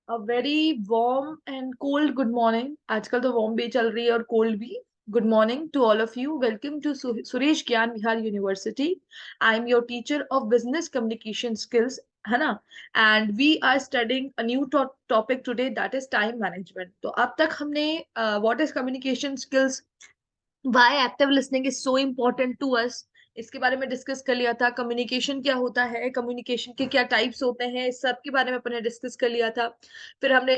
A very warm and cold good morning. आजकल तो warm भी चल रही है और cold भी. Good morning to all of you. Welcome to Suresh Gyan Vihar University. I am your teacher of business communication skills, है ना? And we are studying a new topic today, that is time management. तो अब तक हमने what is communication skills, why active listening is so important to us, इसके बारे में discuss कर लिया था. कम्युनिकेशन क्या होता है, कम्युनिकेशन के क्या टाइप्स होते हैं, इस सब के बारे में अपन ने डिस्कस कर लिया था. फिर हमने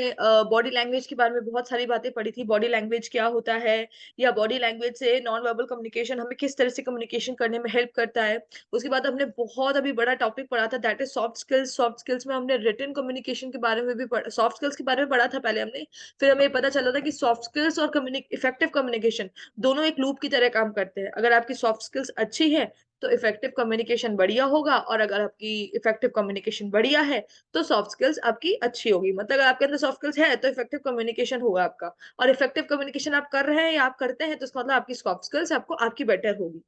बॉडी लैंग्वेज के बारे में बहुत सारी बातें पढ़ी थी. बॉडी लैंग्वेज क्या होता है, या बॉडी लैंग्वेज से नॉन वर्बल कम्युनिकेशन हमें किस तरह से कम्युनिकेशन करने में हेल्प करता है. उसके बाद हमने बहुत अभी बड़ा टॉपिक पढ़ा था, that is soft skills. Soft skills में हमने रिटन कम्युनिकेशन के बारे में भी सॉफ्ट स्किल्स के बारे में पढ़ा था पहले हमने. फिर हमें पता चला था कि सॉफ्ट स्किल्स और इफेक्टिव कम्युनिकेशन दोनों एक लूप की तरह काम करते हैं. अगर आपकी सॉफ्ट स्किल्स अच्छी है तो इफेक्टिव कम्युनिकेशन बढ़िया होगा, और अगर आपकी इफेक्टिव कम्युनिकेशन बढ़िया है तो सॉफ्ट स्किल्स आपकी अच्छी होगी. मतलब अगर आपके अंदर सॉफ्ट स्किल्स है तो इफेक्टिव कम्युनिकेशन होगा आपका, और इफेक्टिव कम्युनिकेशन आप कर रहे हैं या आप करते हैं तो इसका मतलब आपकी सॉफ्ट स्किल्स आपको आपकी बेटर होगी.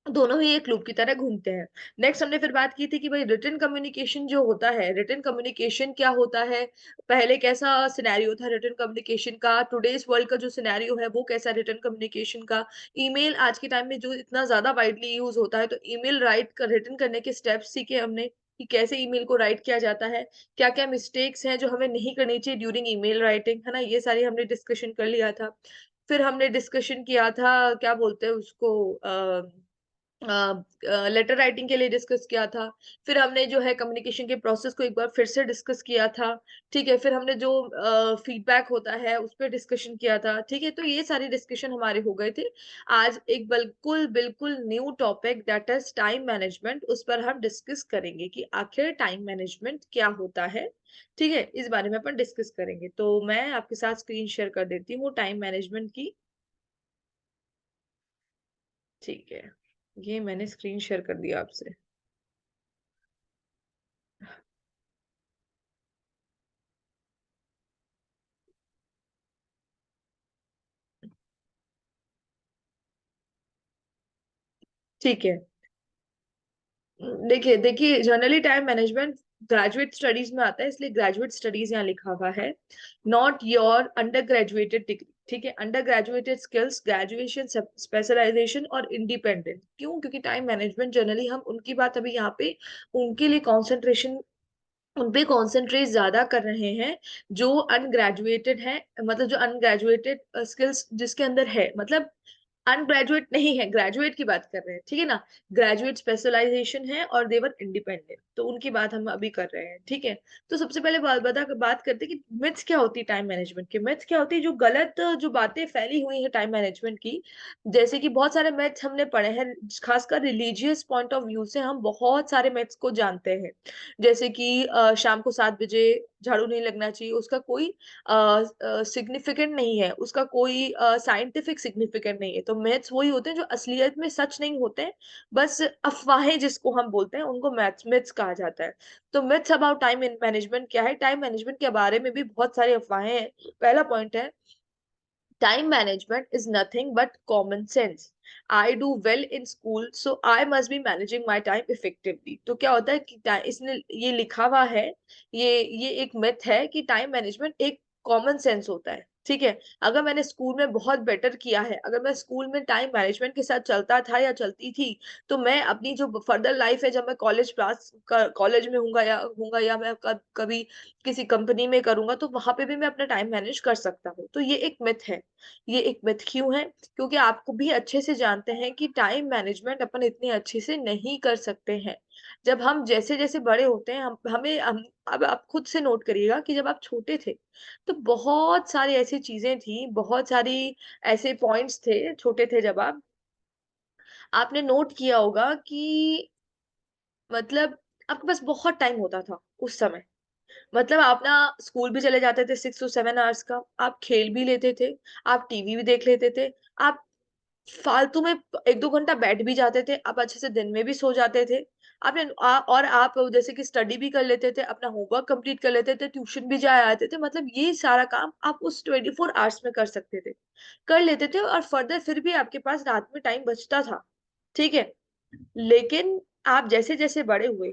दोनों ही एक लूप की तरह घूमते हैं. नेक्स्ट हमने फिर बात की थी कि भाई रिटन कम्युनिकेशन जो होता है, रिटन कम्युनिकेशन क्या होता है, पहले कैसा सिनेरियो था रिटन कम्युनिकेशन का, टुडेज वर्ल्ड का जो सिनेरियो है वो कैसा रिटन कम्युनिकेशन का. ईमेल आज के टाइम में जो इतना ज्यादा वाइडली यूज होता है, तो ईमेल राइट कर रिटन करने के स्टेप्स सीखे हमने कि कैसे ईमेल को राइट किया जाता है, क्या क्या मिस्टेक्स हैं जो हमें नहीं करनी चाहिए ड्यूरिंग ईमेल राइटिंग, है ना. ये सारी हमने डिस्कशन कर लिया था. फिर हमने डिस्कशन किया था, क्या बोलते हैं उसको, लेटर राइटिंग के लिए डिस्कस किया था. फिर हमने जो है कम्युनिकेशन के प्रोसेस को एक बार फिर से डिस्कस किया था. ठीक है. फिर हमने जो फीडबैक होता है उस पर डिस्कशन किया था. ठीक है. तो ये सारी डिस्कशन हमारे हो गए थे. आज एक बिल्कुल बिल्कुल new topic, that is time management, उस पर हम डिस्कस करेंगे कि आखिर टाइम मैनेजमेंट क्या होता है. ठीक है. इस बारे में अपन डिस्कस करेंगे. तो मैं आपके साथ स्क्रीन शेयर कर देती हूँ टाइम मैनेजमेंट की. ठीक है. ये मैंने स्क्रीन शेयर कर दिया आपसे. ठीक है. देखिए देखिए, generally time management graduate studies में आता है, इसलिए ग्रेजुएट स्टडीज यहाँ लिखा हुआ है, not your under graduated degree. ठीक है. Under graduated skills, graduation, specialization और इंडिपेंडेंट. क्यों? क्योंकि टाइम मैनेजमेंट जनरली हम उनकी बात अभी यहाँ पे उनके लिए कॉन्सेंट्रेशन, उन पे कॉन्सेंट्रेट ज्यादा कर रहे हैं जो अनग्रेजुएटेड है. मतलब जो अनग्रेजुएटेड स्किल्स जिसके अंदर है, मतलब अनग्रेजुएट नहीं है, ग्रेजुएट की बात कर रहे हैं. ठीक है ना. ग्रेजुएट स्पेशलाइजेशन है और देवर इंडिपेंडेंट, तो उनकी बात हम अभी कर रहे हैं. ठीक है. तो सबसे पहले बात करते हैं कि मिथ्स क्या होती है टाइम मैनेजमेंट की. मिथ्स क्या होती है, जो गलत जो बातें फैली हुई है टाइम मैनेजमेंट की. जैसे कि बहुत सारे मिथ्स हमने पढ़े हैं, खासकर रिलीजियस पॉइंट ऑफ व्यू से हम बहुत सारे मिथ्स को जानते हैं. जैसे कि शाम को 7 बजे झाड़ू नहीं लगना चाहिए, उसका कोई सिग्निफिकेंट नहीं है, उसका कोई साइंटिफिक सिग्निफिकेंट नहीं है. तो मैथ्स वही होते हैं जो असलियत में सच नहीं होते हैं, बस अफवाहें जिसको हम बोलते हैं उनको मैथ्स मिथ्स कहा जाता है. तो मिथ्स अबाउट टाइम मैनेजमेंट क्या है, टाइम मैनेजमेंट के बारे में भी बहुत सारी अफवाहें हैं. पहला पॉइंट है, time management is nothing but common sense. I do well in school, so I must be managing my time effectively. तो क्या होता है कि इसने ये लिखा हुआ है, ये एक मिथ है कि टाइम मैनेजमेंट एक कॉमन सेंस होता है. ठीक है. अगर मैंने स्कूल में बहुत बेटर किया है, अगर मैं स्कूल में टाइम मैनेजमेंट के साथ चलता था या चलती थी, तो मैं अपनी जो फर्दर लाइफ है, जब मैं कॉलेज में हूंगा या मैं कभी किसी कंपनी में करूंगा, तो वहां पे भी मैं अपना टाइम मैनेज कर सकता हूँ. तो ये एक मिथ है. ये एक मिथ क्यों है? क्योंकि आपको भी अच्छे से जानते हैं कि टाइम मैनेजमेंट अपन इतने अच्छे से नहीं कर सकते हैं. जब हम जैसे जैसे बड़े होते हैं, अब आप खुद से नोट करिएगा कि जब आप छोटे थे तो बहुत सारी ऐसी चीजें थी, बहुत सारी ऐसे पॉइंट्स थे, छोटे थे जब आपने नोट किया होगा कि मतलब आपके पास बहुत टाइम होता था उस समय. मतलब आप ना स्कूल भी चले जाते थे 6 to 7 आवर्स का, आप खेल भी लेते थे, आप टीवी भी देख लेते थे, आप फालतू में 1-2 घंटा बैठ भी जाते थे, आप अच्छे से दिन में भी सो जाते थे. और आप जैसे कि स्टडी भी कर लेते थे, अपना होमवर्क कंप्लीट कर लेते थे, ट्यूशन भी जा आते थे. मतलब ये सारा काम आप उस 24 आवर्स में कर सकते थे, कर लेते थे, और फर्दर फिर भी आपके पास रात में टाइम बचता था. ठीक है. लेकिन आप जैसे जैसे बड़े हुए,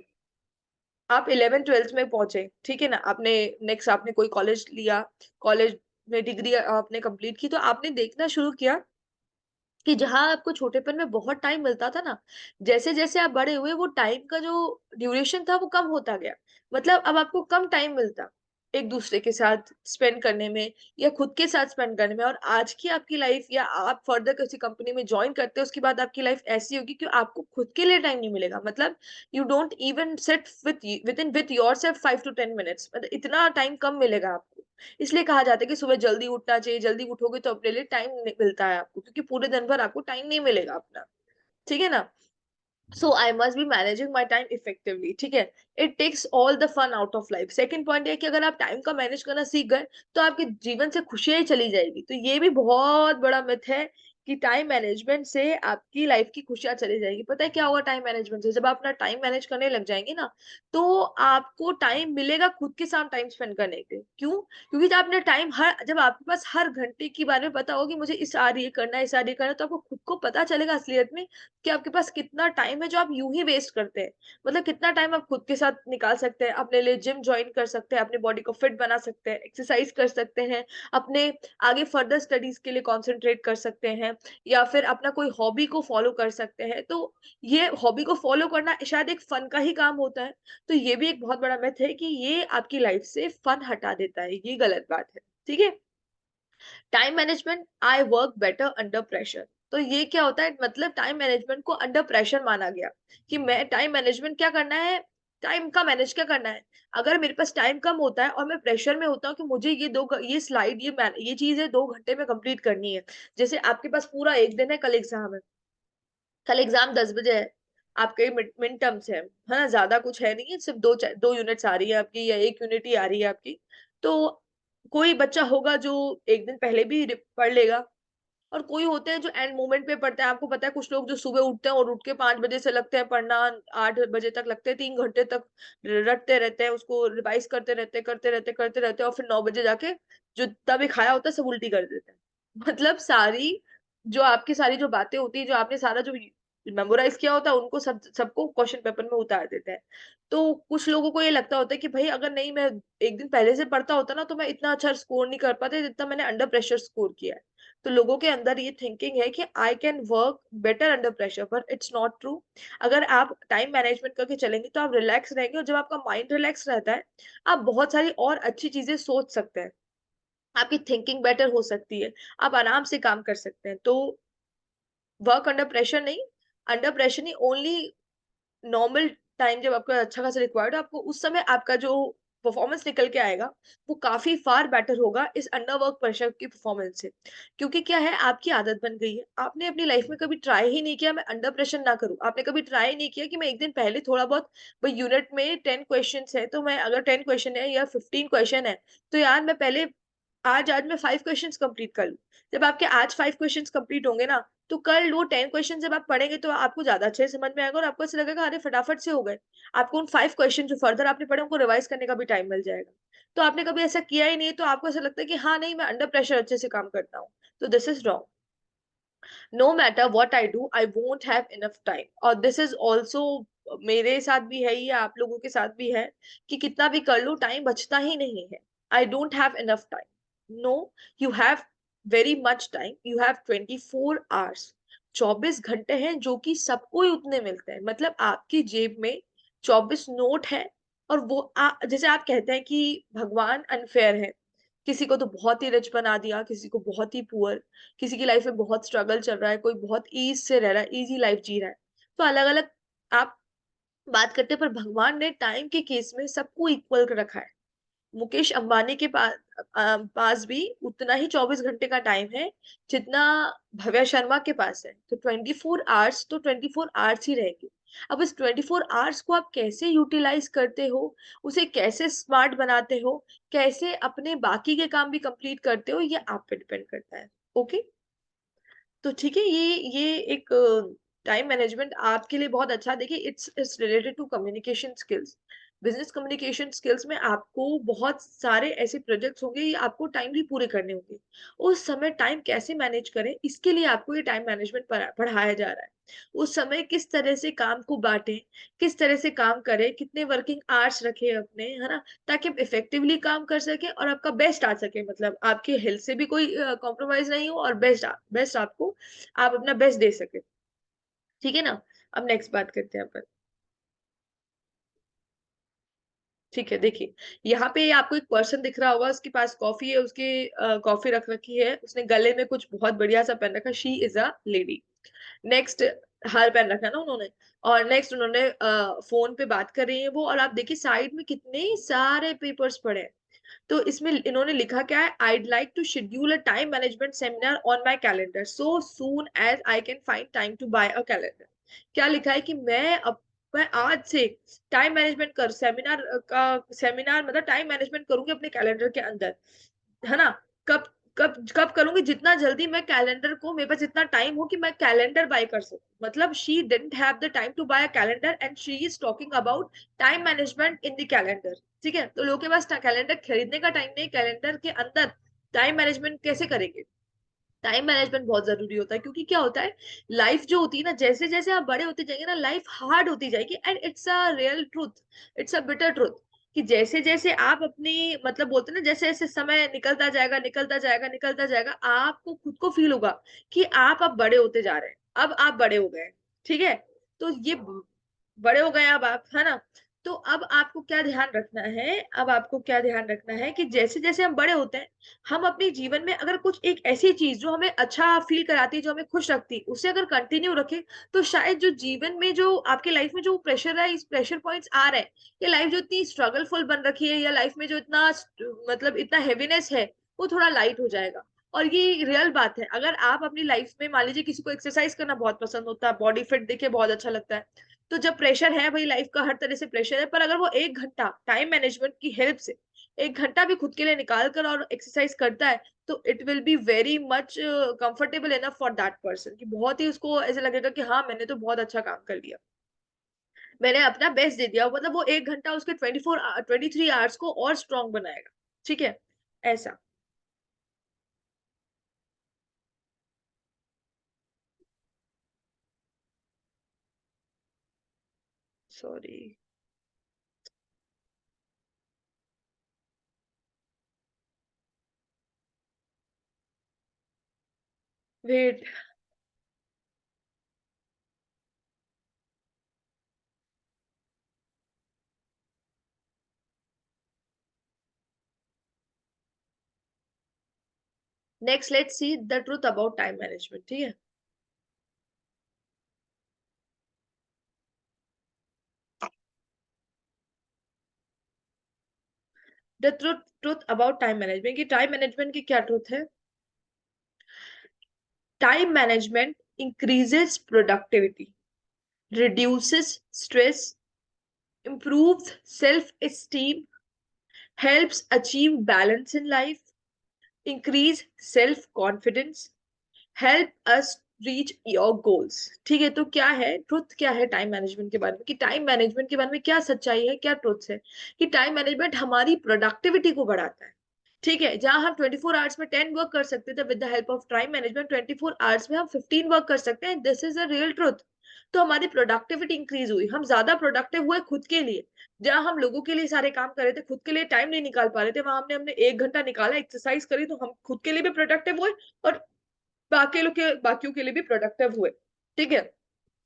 आप 11th 12th में पहुंचे, ठीक है ना, आपने नेक्स्ट आपने कोई कॉलेज लिया, कॉलेज में डिग्री आपने कंप्लीट की, तो आपने देखना शुरू किया कि जहां आपको छोटेपन में बहुत टाइम मिलता था ना, जैसे जैसे आप बड़े हुए वो टाइम का जो ड्यूरेशन था वो कम होता गया। मतलब अब आपको कम टाइम मिलता एक दूसरे के साथ स्पेंड करने में या खुद के साथ स्पेंड करने में। और आज की आपकी लाइफ या आप फर्दर किसी कंपनी में ज्वाइन करते हो उसके बाद आपकी लाइफ ऐसी होगी कि आपको खुद के लिए टाइम नहीं मिलेगा। मतलब you don't even set with in yourself 5 to 10 minutes, मतलब इतना टाइम कम मिलेगा आपको। इसलिए कहा जाता है कि सुबह जल्दी उठना चाहिए, जल्दी उठोगे तो अपने लिए टाइम मिलता है आपको, क्योंकि पूरे दिन भर आपको टाइम नहीं मिलेगा अपना, ठीक है ना। So I must be managing my time effectively, ठीक है। It takes all the fun out of life. Second point है कि अगर आप टाइम का मैनेज करना सीख गए तो आपके जीवन से खुशियां ही चली जाएगी। तो ये भी बहुत बड़ा मिथ है कि टाइम मैनेजमेंट से आपकी लाइफ की खुशियां चली जाएगी। पता है क्या होगा टाइम मैनेजमेंट से? जब आप अपना टाइम मैनेज करने लग जाएंगे ना, तो आपको टाइम मिलेगा खुद के साथ टाइम स्पेंड करने के। क्यों? क्योंकि जब आपने टाइम हर जब आपके पास हर घंटे के बारे में पता होगा कि मुझे इस आ रही है करना है, इस आ रही है करना है, तो आपको खुद को पता चलेगा असलियत में कि आपके पास कितना टाइम है जो आप यूं ही वेस्ट करते हैं। मतलब कितना टाइम आप खुद के साथ निकाल सकते हैं, अपने लिए जिम ज्वाइन कर सकते हैं, अपनी बॉडी को फिट बना सकते हैं, एक्सरसाइज कर सकते हैं, अपने आगे फर्दर स्टडीज के लिए कंसंट्रेट कर सकते हैं, या फिर अपना कोई हॉबी को फॉलो कर सकते हैं। तो ये हॉबी को फॉलो करना शायद एक फन का ही काम होता है। तो ये भी एक बहुत बड़ा मिथ है कि ये आपकी लाइफ से फन हटा देता है, ये गलत बात है, ठीक है। Time management, I work better under pressure. तो ये क्या होता है? मतलब टाइम मैनेजमेंट को अंडर प्रेशर माना गया कि मैं टाइम मैनेजमेंट क्या करना है, टाइम का मैनेज क्या करना है। अगर मेरे पास टाइम कम होता है और मैं प्रेशर में होता हूँ कि मुझे ये स्लाइड ये चीज है 2 घंटे में कंप्लीट करनी है। जैसे आपके पास पूरा एक दिन है, कल एग्जाम है, कल एग्जाम 10 बजे है, आपके मिड टर्म्स है ना, ज्यादा कुछ है नहीं है, सिर्फ 2 यूनिट्स आ रही है आपकी या 1 यूनिट ही आ रही है आपकी। तो कोई बच्चा होगा जो एक दिन पहले भी पढ़ लेगा, और कोई होते हैं जो एंड मोमेंट पे पढ़ते हैं। आपको पता है कुछ लोग जो सुबह उठते हैं और उठ के 5 बजे से लगते हैं पढ़ना, 8 बजे तक लगते हैं, 3 घंटे तक रटते रहते हैं, उसको रिवाइज करते रहते और फिर 9 बजे जाके जो तभी खाया होता है सब उल्टी कर देते हैं। मतलब सारी जो आपकी सारी जो बातें होती है, जो आपने सारा जो मेमोराइज किया होता है, उनको सबको क्वेश्चन पेपर में उतार देते हैं। तो कुछ लोगों को ये लगता होता है कि भाई अगर नहीं मैं एक दिन पहले से पढ़ता होता ना तो मैं इतना अच्छा स्कोर नहीं कर पाता जितना मैंने अंडर प्रेशर स्कोर किया है। तो लोगों के अंदर ये थिंकिंग है कि I can work better under pressure, पर इट्स नॉट ट्रू। अगर आप टाइम मैनेजमेंट करके चलेंगे तो आप रिलैक्स रहेंगे, और जब आपका माइंड रिलैक्स रहता है आप बहुत सारी और अच्छी चीजें सोच सकते हैं, आपकी थिंकिंग बेटर हो सकती है, आप आराम से काम कर सकते हैं। तो वर्क अंडर प्रेशर नहीं, अंडर प्रेशर नहीं, ओनली नॉर्मल टाइम जब आपका अच्छा खासा रिक्वायर्ड है, आपको उस समय आपका जो परफॉर्मेंस निकल के आएगा वो काफी फार बेटर होगा इस अंडर वर्क प्रेशर की परफॉर्मेंस से। क्योंकि क्या है, आपकी आदत बन गई है, आपने अपनी लाइफ में कभी ट्राई ही नहीं किया मैं अंडर प्रेशर ना करूं। आपने कभी ट्राई नहीं किया कि मैं एक दिन पहले थोड़ा बहुत, भाई यूनिट में 10 क्वेश्चन है तो मैं अगर 10 क्वेश्चन है या 15 क्वेश्चन है तो यार मैं पहले आज आज मैं 5 क्वेश्चन कंप्लीट कर लूं। जब आपके आज 5 क्वेश्चन कंप्लीट होंगे ना, तो कल वो 10 क्वेश्चन जब आप पढ़ेंगे तो आपको ज्यादा अच्छे से समझ में आएगा और आपको ऐसा लगेगा अरे फटाफट से हो गए। आपको उन 5 क्वेश्चन जो फर्दर आपने पढ़े उनको रिवाइज करने का भी टाइम मिल जाएगा। तो आपने कभी ऐसा किया ही नहीं, तो आपको ऐसा लगता है कि हाँ नहीं मैं अंडर प्रेशर अच्छे से काम करता हूँ। तो this is wrong. No matter what I do I won't have enough time. और दिस इज ऑल्सो मेरे साथ भी है, या आप लोगों के साथ भी है, कि कितना भी कर लो टाइम बचता ही नहीं है। I don't have enough time, no, you have very much time, you have 24 hours. 24 घंटे हैं जो कि सबको ही उतने मिलते हैं। मतलब आपकी जेब में 24 नोट है, और वो जैसे आप कहते हैं कि भगवान अनफेयर है, किसी को तो बहुत ही रिच बना दिया, किसी को बहुत ही पुअर, किसी की लाइफ में बहुत स्ट्रगल चल रहा है, कोई बहुत ईज से रह रहा है, इजी लाइफ जी रहा है। तो अलग अलग आप बात करते हैं, पर भगवान ने टाइम के केस में सबको इक्वल कर रखा है। मुकेश अंबानी के पास भी उतना ही 24 घंटे का टाइम है जितना भव्या शर्मा के पास है। तो 24 आवर्स तो 24 आवर्स ही रहेगी। अब इस 24 आवर्स को आप कैसे यूटिलाइज करते हो, उसे कैसे स्मार्ट बनाते हो, कैसे अपने बाकी के काम भी कंप्लीट करते हो, ये आप पे डिपेंड करता है। ओके, तो ठीक है, ये एक टाइम मैनेजमेंट आपके लिए बहुत अच्छा। देखिए it's it's related to communication skills. Business communication skills में आपको बहुत सारे ऐसे प्रोजेक्ट्स होंगे, ये आपको टाइमली पूरे करने होंगे। उस समय टाइम कैसे मैनेज करें, इसके लिए आपको ये टाइम मैनेजमेंट पढ़ाया जा रहा है। उस समय किस तरह से काम को बांटें, किस तरह से काम करें, कितने वर्किंग आवर्स रखें अपने, है ना, ताकि आप इफेक्टिवली काम कर सके और आपका बेस्ट आ सके, मतलब आपके हेल्थ से भी कोई कॉम्प्रोमाइज नहीं हो और बेस्ट आपको, आप अपना बेस्ट दे सके। ठीक है ना। अब नेक्स्ट बात करते हैं अपन। ठीक है, देखिए यहाँ पे आपको एक पर्सन दिख रहा होगा, उसके पास कॉफी है, उसके कॉफी रख रखी है, उसने गले में कुछ बहुत बढ़िया सा पहन रखा, she is a lady. Next, हार पहन रखा है ना उन्होंने। और नेक्स्ट उन्होंने फोन पे बात कर रही है वो, और आप देखिए साइड में कितने सारे पेपर्स पड़े हैं। तो इसमें इन्होंने लिखा क्या है, I'd like to schedule a time management seminar on my calendar so soon as I can find time to buy a calendar. क्या लिखा है कि मैं आज से टाइम मैनेजमेंट कर सेमिनार का सेमिनार मतलब टाइम मैनेजमेंट करूंगी अपने कैलेंडर के अंदर, है ना। कब कब करूंगी, जितना जल्दी मैं कैलेंडर को, मेरे पास इतना टाइम हो कि मैं कैलेंडर बाय कर सकूं। मतलब she didn't have the time to buy a calendar and she is talking about time management in the calendar. ठीक है, तो लोगों के पास कैलेंडर खरीदने का टाइम नहीं, कैलेंडर के अंदर टाइम मैनेजमेंट कैसे करेंगे। टाइम मैनेजमेंट बहुत जरूरी होता है, क्योंकि क्या होता है, लाइफ जो होती है ना, जैसे जैसे आप बड़े होते जाएंगे ना, लाइफ हार्ड होती जाएगी, and it's a real truth, it's a bitter truth, कि जैसे जैसे आप अपनी, मतलब बोलते हैं ना, जैसे जैसे समय निकलता जाएगा, आपको खुद को फील होगा कि आप अब बड़े होते जा रहे हैं, अब आप बड़े हो गए हैं। ठीक है, तो ये बड़े हो गए अब आप, है ना। तो अब आपको क्या ध्यान रखना है, अब आपको क्या ध्यान रखना है कि जैसे जैसे हम बड़े होते हैं, हम अपने जीवन में अगर कुछ एक ऐसी चीज जो हमें अच्छा फील कराती है, जो हमें खुश रखती है, उसे अगर कंटिन्यू रखें, तो शायद जो जीवन में, जो आपके लाइफ में जो प्रेशर है, इस प्रेशर पॉइंट्स आ रहे हैं, या लाइफ जो इतनी स्ट्रगलफुल बन रखी है, या लाइफ में जो इतना मतलब इतना हैवीनेस है, वो थोड़ा लाइट हो जाएगा। और ये रियल बात है, अगर आप अपनी लाइफ में, मान लीजिए किसी को एक्सरसाइज करना बहुत पसंद होता है, बॉडी फिट देखे बहुत अच्छा लगता है, तो जब प्रेशर है, भाई लाइफ का हर तरह से प्रेशर है, पर अगर वो 1 घंटा टाइम मैनेजमेंट की हेल्प से 1 घंटा भी खुद के लिए निकाल कर और एक्सरसाइज करता है, तो it will be very much comfortable enough for that person, कि बहुत ही उसको ऐसे लगेगा कि हाँ, मैंने तो बहुत अच्छा काम कर लिया, मैंने अपना बेस्ट दे दिया, मतलब वो 1 घंटा उसके 23 आवर्स को और स्ट्रॉन्ग बनाएगा। ठीक है, ऐसा। Sorry, wait. Next let's see the truth about time management. ठीक है, the truth about time management, की टाइम मैनेजमेंट की क्या ट्रूथ है। Time management increases productivity, reduces stress, improves self-esteem, helps achieve balance in life, increase self-confidence, help us reach your goals. ठीक है, तो क्या है ट्रुथ, क्या है टाइम मैनेजमेंट के बारे में, कि टाइम मैनेजमेंट के बारे में क्या सच्चाई है, क्या ट्रुथ है, कि टाइम मैनेजमेंट हमारी प्रोडक्टिविटी को बढ़ाता है। ठीक है, जहां हम 24 आवर्स में 10 वर्क कर सकते थे, with the help of time management 24 hours में हम 15 वर्क कर सकते हैं, this is a real truth. तो हमारी प्रोडक्टिविटी इंक्रीज हुई, हम ज्यादा प्रोडक्टिव हुए खुद के लिए। जहां हम लोगों के लिए सारे काम कर रहे थे, खुद के लिए टाइम नहीं निकाल पा रहे थे, वहां हमने हमने 1 घंटा निकाला, एक्सरसाइज करी, तो हम खुद के लिए भी प्रोडक्टिव हुए, और बाकियों के लिए भी प्रोडक्टिव हुए। ठीक है,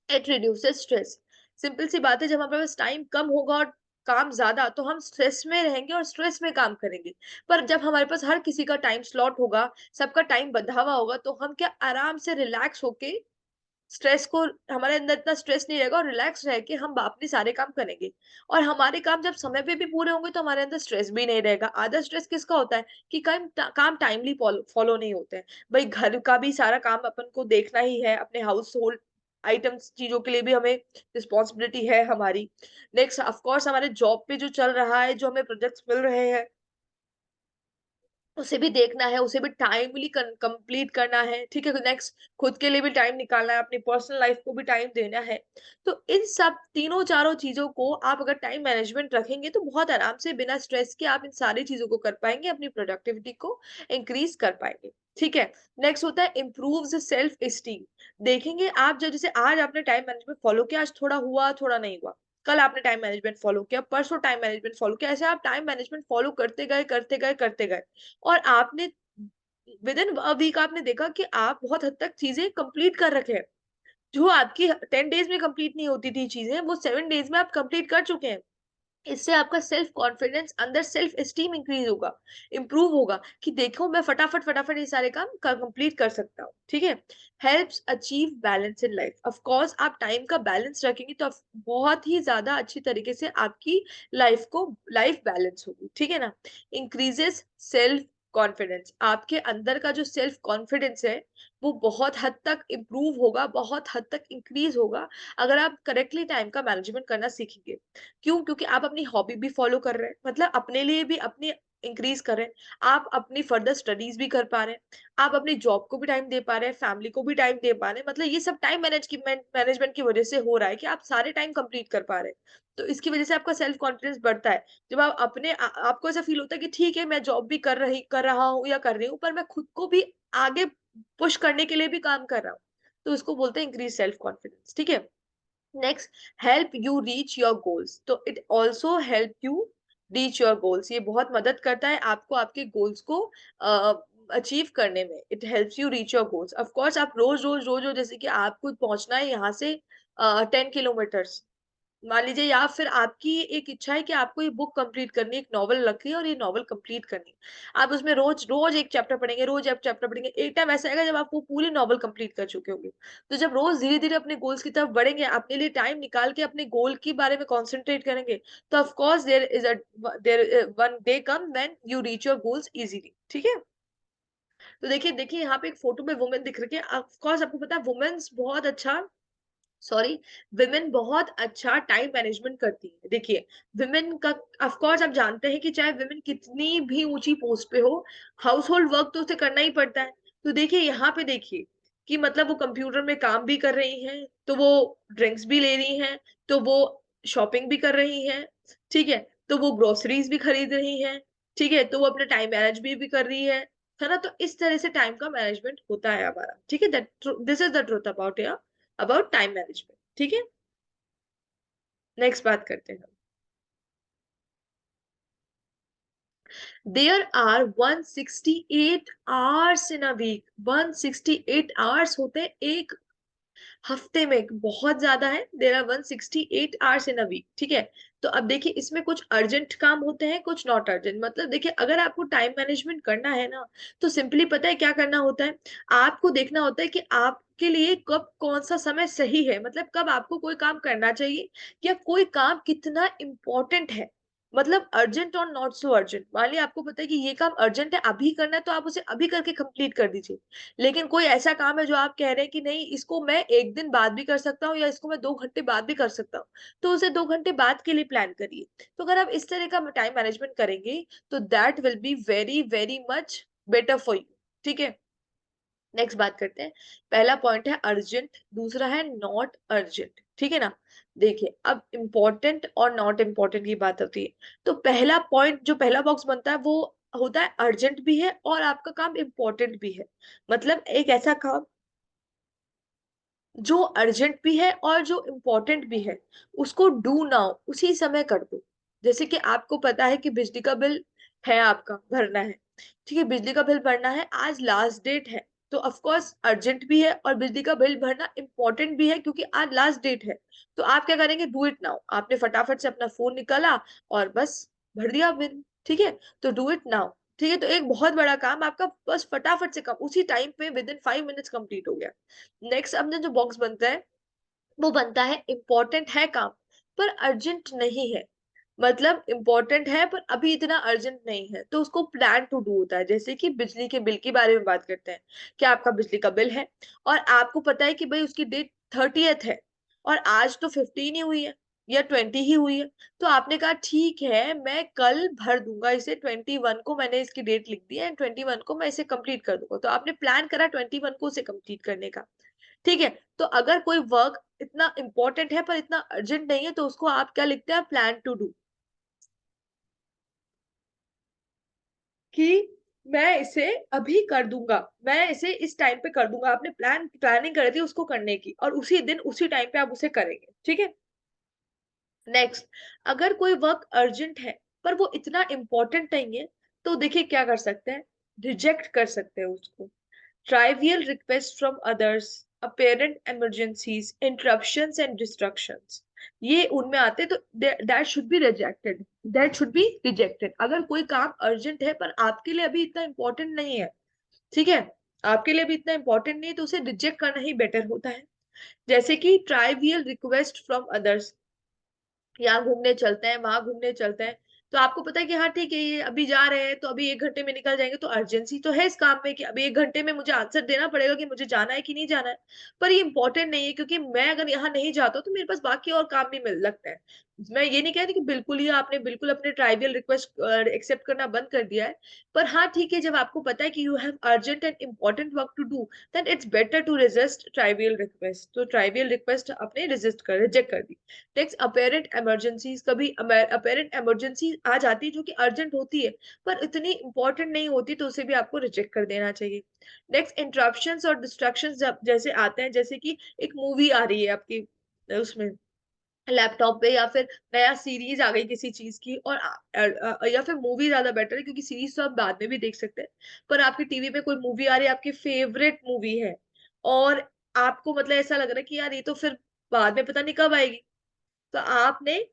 इट रिड्यूसेस स्ट्रेस। सिंपल सी बात है, जब हमारे पास टाइम कम होगा और काम ज्यादा, तो हम स्ट्रेस में रहेंगे और स्ट्रेस में काम करेंगे। पर जब हमारे पास हर किसी का टाइम स्लॉट होगा, सबका टाइम बंधा हुआ होगा, तो हम क्या आराम से रिलैक्स होके, स्ट्रेस को, हमारे अंदर इतना स्ट्रेस नहीं रहेगा, और रिलैक्स रह के हम अपने सारे काम करेंगे। और हमारे काम जब समय पे भी पूरे होंगे, तो हमारे अंदर स्ट्रेस भी नहीं रहेगा। आधा स्ट्रेस किसका होता है, कि काम टाइमली फॉलो नहीं होते हैं। भाई घर का भी सारा काम अपन को देखना ही है, अपने हाउस होल्ड आइटम्स चीजों के लिए भी हमें रिस्पॉन्सिबिलिटी है हमारी। नेक्स्ट ऑफ कोर्स हमारे जॉब पे जो चल रहा है, जो हमें प्रोजेक्ट्स मिल रहे हैं, उसे भी देखना है, उसे भी टाइमली कंप्लीट करना है, ठीक है। नेक्स्ट, खुद के लिए भी टाइम निकालना है, अपनी पर्सनल लाइफ को भी टाइम देना है। तो इन सब तीनों चारों चीजों को आप अगर टाइम मैनेजमेंट रखेंगे तो बहुत आराम से बिना स्ट्रेस के आप इन सारी चीजों को कर पाएंगे, अपनी प्रोडक्टिविटी को इंक्रीज कर पाएंगे, ठीक है। नेक्स्ट होता है इम्प्रूव सेल्फ एस्टीम। देखेंगे आप, जब जैसे आज आपने टाइम मैनेजमेंट फॉलो किया, आज थोड़ा हुआ थोड़ा नहीं हुआ, कल आपने टाइम मैनेजमेंट फॉलो किया, परसों टाइम मैनेजमेंट फॉलो किया, ऐसे आप टाइम मैनेजमेंट फॉलो करते गए करते गए करते गए, और आपने विद इन अ वीक आपने देखा कि आप बहुत हद तक चीजें कंप्लीट कर रखे हैं। जो आपकी 10 डेज में कंप्लीट नहीं होती थी चीजें, वो 7 डेज में आप कंप्लीट कर चुके हैं। इससे आपका सेल्फ कॉन्फिडेंस, अंदर सेल्फ एस्टीम इंक्रीज होगा, इंप्रूव होगा, कि देखो मैं फटाफट फटाफट ये सारे काम कंप्लीट कर सकता हूँ, ठीक है। Helps achieve balance in life. Of course आप टाइम का बैलेंस रखेंगे तो बहुत ही ज्यादा अच्छी तरीके से आपकी लाइफ बैलेंस होगी, ठीक है ना। Increases self confidence. आपके अंदर का जो सेल्फ कॉन्फिडेंस है वो बहुत हद तक इम्प्रूव होगा, बहुत हद तक इंक्रीज होगा, अगर आप करेक्टली टाइम का मैनेजमेंट करना सीखेंगे। क्यों? क्योंकि आप अपनी हॉबी भी फॉलो कर रहे हैं, मतलब अपने लिए भी अपनी इंक्रीज कर रहे हैं, आप अपनी फर्दर स्टडीज भी कर पा रहे हैं, आप अपनी जॉब को भी टाइम दे पा रहे हैं, फैमिली को भी टाइम दे पा रहे हैं, मतलब ये सब टाइम मैनेजमेंट की वजह से हो रहा है कि आप सारे टाइम कंप्लीट कर पा रहे हैं। तो इसकी वजह से आपका सेल्फ कॉन्फिडेंस बढ़ता है। जब आप आपको ऐसा फील होता है कि ठीक है मैं जॉब भी कर रहा हूँ या कर रही हूँ, पर मैं खुद को भी आगे पुश करने के लिए भी काम कर रहा हूँ, तो इसको बोलते हैं इंक्रीज सेल्फ कॉन्फिडेंस, ठीक है। Next, help you reach your goals. तो it also help you reach your goals. ये बहुत मदद करता है आपको आपके गोल्स को अचीव करने में। It helps you reach your goals. Of course आप रोज रोज रोज रोज, जैसे कि आपको पहुंचना है यहाँ से 10 किलोमीटर्स, मान लीजिए, या फिर आपकी एक इच्छा है कि आपको ये बुक कंप्लीट करनी है, एक नॉवल रखी है और ये नॉवल कंप्लीट करनी है। आप उसमें रोज रोज एक चैप्टर पढ़ेंगे, रोज एक चैप्टर पढ़ेंगे, एक टाइम ऐसा आएगा जब आप वो पूरी नॉवल कंप्लीट कर चुके होंगे। तो जब रोज धीरे धीरे अपने गोल्स की तरफ बढ़ेंगे, अपने लिए टाइम निकाल के अपने गोल के बारे में कॉन्सेंट्रेट करेंगे, तो of course there one day come when you reach your goals easily, ठीक है। तो देखिए देखिए यहाँ पे एक फोटो में वुमेन दिख रही है। ऑफ कोर्स आपको पता है वुमेन्स बहुत अच्छा, सॉरी, विमेन बहुत अच्छा टाइम मैनेजमेंट करती है। देखिए, विमेन का, ऑफ कोर्स आप जानते हैं कि चाहे विमेन कितनी भी ऊंची पोस्ट पे हो, हाउस होल्ड वर्क तो उसे करना ही पड़ता है। तो देखिए यहाँ पे देखिए कि मतलब वो कंप्यूटर में काम भी कर रही हैं, तो वो ड्रिंक्स भी ले रही हैं, तो वो शॉपिंग भी कर रही हैं, ठीक है, तो वो ग्रोसरीज भी खरीद रही हैं, ठीक है, तो वो अपना टाइम मैनेज भी कर रही है ना। तो इस तरह से टाइम का मैनेजमेंट होता है हमारा, ठीक है। This is the truth about time management, ठीक है। नेक्स्ट बात करते हैं। There are 168 hours in a week. 168 hours होते हैं एक हफ्ते में, बहुत ज्यादा है। There are 168 hours in a week, ठीक है। तो अब देखिए इसमें कुछ अर्जेंट काम होते हैं, कुछ नॉट अर्जेंट। मतलब देखिए अगर आपको टाइम मैनेजमेंट करना है ना, तो सिंपली पता है क्या करना होता है। आपको देखना होता है कि आपके लिए कब कौन सा समय सही है, मतलब कब आपको कोई काम करना चाहिए, या कोई काम कितना इंपॉर्टेंट है। मतलब अर्जेंट और नॉट सो अर्जेंट। मान लिया आपको पता है कि ये काम अर्जेंट है, अभी करना है, तो आप उसे अभी करके कंप्लीट कर दीजिए। लेकिन कोई ऐसा काम है जो आप कह रहे हैं कि नहीं, इसको मैं एक दिन बाद भी कर सकता हूँ, या इसको मैं 2 घंटे बाद भी कर सकता हूँ, तो उसे 2 घंटे बाद के लिए प्लान करिए। तो अगर आप इस तरह का टाइम मैनेजमेंट करेंगे, तो that will be very very much better for you, ठीक है। नेक्स्ट बात करते हैं। पहला पॉइंट है अर्जेंट, दूसरा है नॉट अर्जेंट, ठीक है ना। देखिए अब इम्पोर्टेंट और नॉट इम्पोर्टेंट की बात होती है। तो पहला पॉइंट, जो पहला बॉक्स बनता है, वो होता है अर्जेंट भी है और आपका काम इम्पोर्टेंट भी है। मतलब एक ऐसा काम जो अर्जेंट भी है और जो इम्पोर्टेंट भी है, उसको डू नाउ, उसी समय कर दो। जैसे कि आपको पता है कि बिजली का बिल है, आपका भरना है, ठीक है, बिजली का बिल भरना है, आज लास्ट डेट है। तो ऑफ कोर्स अर्जेंट भी है और बिजली का बिल भरना इम्पोर्टेंट भी है, क्योंकि आज लास्ट डेट है। तो आप क्या करेंगे, डू इट नाउ। आपने फटाफट से अपना फोन निकाला और बस भर दिया बिल, ठीक है। तो डू इट नाउ, ठीक है। तो एक बहुत बड़ा काम आपका बस फटाफट से कम उसी टाइम पे विद इन 5 मिनट्स कंप्लीट हो गया। नेक्स्ट अपना जो बॉक्स बनता है, वो बनता है इम्पोर्टेंट है काम पर अर्जेंट नहीं है। मतलब इम्पोर्टेंट है पर अभी इतना अर्जेंट नहीं है, तो उसको प्लान टू डू होता है। जैसे कि बिजली के बिल के बारे में बात करते हैं, कि आपका बिजली का बिल है और आपको पता है कि भाई उसकी डेट 30th है, और आज तो 15 ही हुई है, या 20 ही हुई है। तो आपने कहा ठीक है मैं कल भर दूंगा इसे, 21 को मैंने इसकी डेट लिख दी है एंड 21 को मैं इसे कंप्लीट कर दूंगा। तो आपने प्लान करा 21 को उसे कंप्लीट करने का। ठीक है, तो अगर कोई वर्क इतना इंपॉर्टेंट है पर इतना अर्जेंट नहीं है तो उसको आप क्या लिखते हैं, प्लान टू डू, कि मैं इसे अभी कर दूंगा, मैं इसे इस टाइम पे कर दूंगा। आपने प्लानिंग करी थी उसको करने की और उसी दिन उसी टाइम पे आप उसे करेंगे। ठीक है, नेक्स्ट, अगर कोई वर्क अर्जेंट है पर वो इतना इंपॉर्टेंट नहीं है तो देखिए क्या कर सकते हैं, रिजेक्ट कर सकते हैं उसको। trivial requests from others, apparent emergencies, interruptions and distractions, ये उनमें आते हैं। तो that should be rejected, that should be rejected। अगर कोई काम अर्जेंट है पर आपके लिए अभी इतना इंपॉर्टेंट नहीं है, ठीक है, आपके लिए भी इतना इंपॉर्टेंट नहीं है, तो उसे रिजेक्ट करना ही बेटर होता है। जैसे कि ट्राइवियल रिक्वेस्ट फ्रॉम अदर्स, यहाँ घूमने चलते हैं वहां घूमने चलते हैं, तो आपको पता है कि हाँ ठीक है ये अभी जा रहे हैं तो अभी 1 घंटे में निकल जाएंगे, तो अर्जेंसी तो है इस काम में कि अभी 1 घंटे में मुझे आंसर देना पड़ेगा कि मुझे जाना है कि नहीं जाना है। पर ये इंपॉर्टेंट नहीं है, क्योंकि मैं अगर यहाँ नहीं जाता हूँ तो मेरे पास बाकी और काम भी मिल लगता है। मैं ये नहीं कहती कि बिल्कुल ही आपने बिल्कुल अपने ट्राइवियल रिक्वेस्ट एक्सेप्ट करना बंद कर दिया है। पर हाँ ठीक है, जब आपको पता है कि you have urgent and important work to do, then it's better to resist trivial request. तो ट्राइवियल रिक्वेस्ट आपने रिजेक्ट कर दी। नेक्स्ट, अपेरेंट इमरजेंसीज, कभी अपेरेंट इमरजेंसी आ जाती है जो कि अर्जेंट होती है पर इतनी इंपॉर्टेंट नहीं होती, तो उसे भी आपको रिजेक्ट कर देना चाहिए। नेक्स्ट, इंटरप्शंस और डिस्ट्रैक्शंस जैसे आते हैं, जैसे कि एक मूवी आ रही है आपकी उसमें लैपटॉप पे, या फिर नया सीरीज आ गई किसी चीज की, और या फिर मूवी ज्यादा बेटर है क्योंकि सीरीज तो आप बाद में भी देख सकते हैं। पर आपकी टीवी पे कोई मूवी आ रही है, आपकी फेवरेट मूवी है, और आपको मतलब ऐसा लग रहा है कि यार ये तो फिर बाद में पता नहीं कब आएगी, तो आपने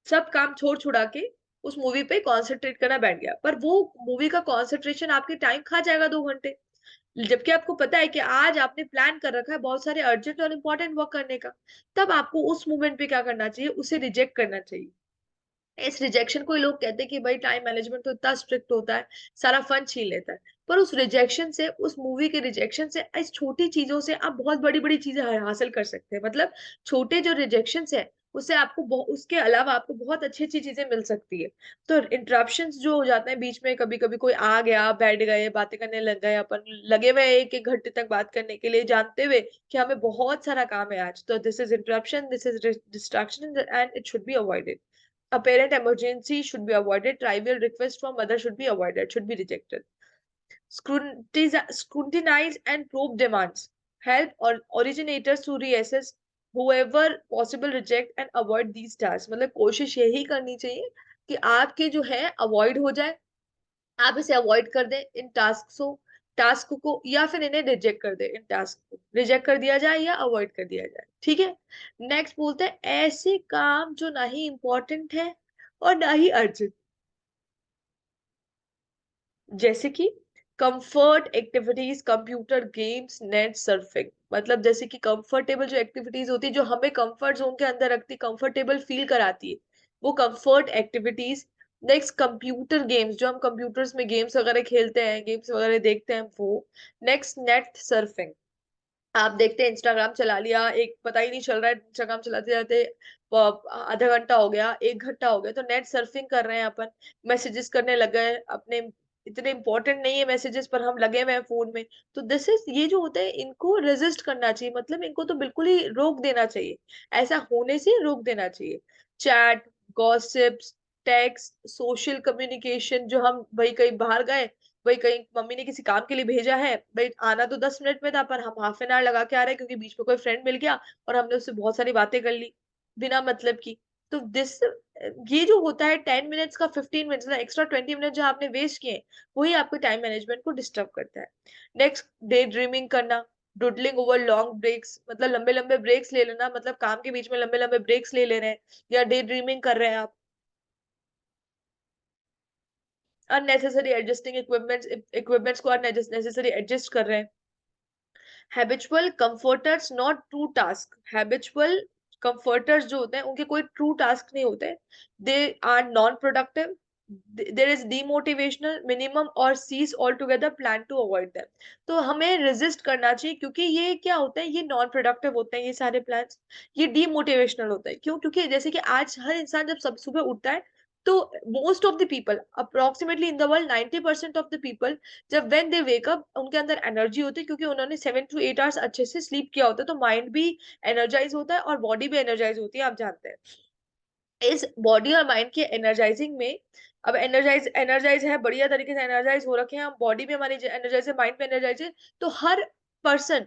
सब काम छोड़ छुड़ा के उस मूवी पे कंसंट्रेट करना बैठ गया, पर वो मूवी का कंसंट्रेशन आपके टाइम खा जाएगा 2 घंटे। जबकि आपको पता है कि आज आपने प्लान कर रखा है बहुत सारे अर्जेंट और इंपॉर्टेंट वर्क करने का, तब आपको उस मोमेंट पे क्या करना चाहिए, उसे रिजेक्ट करना चाहिए। इस रिजेक्शन को ही लोग कहते हैं कि भाई टाइम मैनेजमेंट तो इतना स्ट्रिक्ट होता है, सारा फन छीन लेता है। पर उस रिजेक्शन से, उस मूवी के रिजेक्शन से, इस छोटी चीजों से आप बहुत बड़ी बड़ी चीजें हासिल कर सकते हैं। मतलब छोटे जो रिजेक्शन है उससे आपको उसके अलावा आपको बहुत अच्छी अच्छी चीजें मिल सकती है। तो इंटरप्शंस जो हो जाते हैं बीच में, कभी कभी कोई आ गया, बैठ गए, बातें करने लग गए, अपन लगे हुए 1 1 घंटे तक बात करने के लिए, जानते हुए कि हमें बहुत सारा काम है आज, तो this is interruption, this is distraction and it should be avoided. Apparent emergency should be avoided. Trivial requests from others should be avoided, should be rejected. Scrutinize and probe demands. Help or originators to reassess whoever possible reject and avoid these tasks. मतलब कोशिश यही करनी चाहिए कि आपके जो है avoid हो जाए, आप इसे अवॉइड कर दें इन टास्क को, या फिर इन्हें रिजेक्ट कर दे, इन टास्क को रिजेक्ट कर दिया जाए या अवॉइड कर दिया जाए। ठीक है, नेक्स्ट बोलते हैं ऐसे काम जो ना ही इंपॉर्टेंट है और ना ही अर्जेंट, जैसे कि comfort activities, computer games, net surfing. मतलब जैसे कि कंफर्टेबल जो एक्टिविटीज होती है, जो हमें कंफर्ट जोन के अंदर रखती, कंफर्टेबल फील कराती है, वो comfort activities. Next, computer games, जो हम कंप्यूटर्स में गेम्स वगैरह खेलते हैं, गेम्स वगैरह देखते हैं, वो। नेक्स्ट, नेट सर्फिंग, आप देखते हैं इंस्टाग्राम चला लिया, एक पता ही नहीं चल रहा है, इंस्टाग्राम चलाते जाते आधा घंटा हो गया, 1 घंटा हो गया, तो नेट सर्फिंग कर रहे हैं अपन, मैसेजेस करने लग गए अपने, इतने इंपॉर्टेंट नहीं है मैसेजेस पर हम लगे हुए हैं फोन में। तो दिस इज, ये जो होता है इनको रेजिस्ट करना चाहिए, मतलब इनको तो बिल्कुल ही रोक देना चाहिए, ऐसा होने से रोक देना चाहिए। Chat, gossips, text, social communication, जो हम भाई कहीं बाहर गए, भाई कहीं मम्मी ने किसी काम के लिए भेजा है, भाई आना तो 10 मिनट में था पर हम ½ एन आवर लगा के आ रहे हैं क्योंकि बीच में कोई फ्रेंड मिल गया और हमने उससे बहुत सारी बातें कर ली बिना मतलब की। तो दिस, ये जो होता है 10 मिनट्स का 15 मिनट्स ना, एक्स्ट्रा 20 मिनट जो आपने वेस्ट किए, वही आपके टाइम मैनेजमेंट को डिस्टर्ब करता है। नेक्स्ट, डे ड्रीमिंग करना, डुडलिंग ओवर लॉन्ग ब्रेक्स, मतलब लंबे लंबे ब्रेक्स ले लेना, मतलब काम के बीच में लंबे लंबे ब्रेक्स ले ले रहे हैं या डे ड्रीमिंग कर रहे हैं आप। अननेसेसरी एडजस्टिंग इक्विपमेंट्स को अननेसेसरी एडजस्ट कर रहे हैं। Habitual comforters not true task, habitual comforters जो होते हैं उनके कोई ट्रू टास्क नहीं होते, they are non productive, there is demotivational minimum और cease all together plan to avoid them. तो हमें रेजिस्ट करना चाहिए, क्योंकि ये क्या होता है, ये नॉन प्रोडक्टिव होते हैं ये सारे प्लान्स, ये डीमोटिवेशनल होता है। क्यों? क्योंकि जैसे कि आज हर इंसान जब सब सुबह उठता है, तो most of the people approximately in the world 90% of the people, जब व्हेन दे वेक अप उनके अंदर एनर्जी होती है, क्योंकि उन्होंने 7 to 8 आवर्स अच्छे से स्लीप किया होता है, तो माइंड भी एनर्जाइज होता है और बॉडी भी एनर्जाइज होती है, आप जानते हैं। इस बॉडी और माइंड के एनर्जाइजिंग में, अब एनर्जाइज एनर्जाइज है, बढ़िया तरीके से एनर्जाइज हो रखे हैं हम, बॉडी भी हमारी एनर्जाइज है, माइंड भी एनर्जाइज है, तो हर पर्सन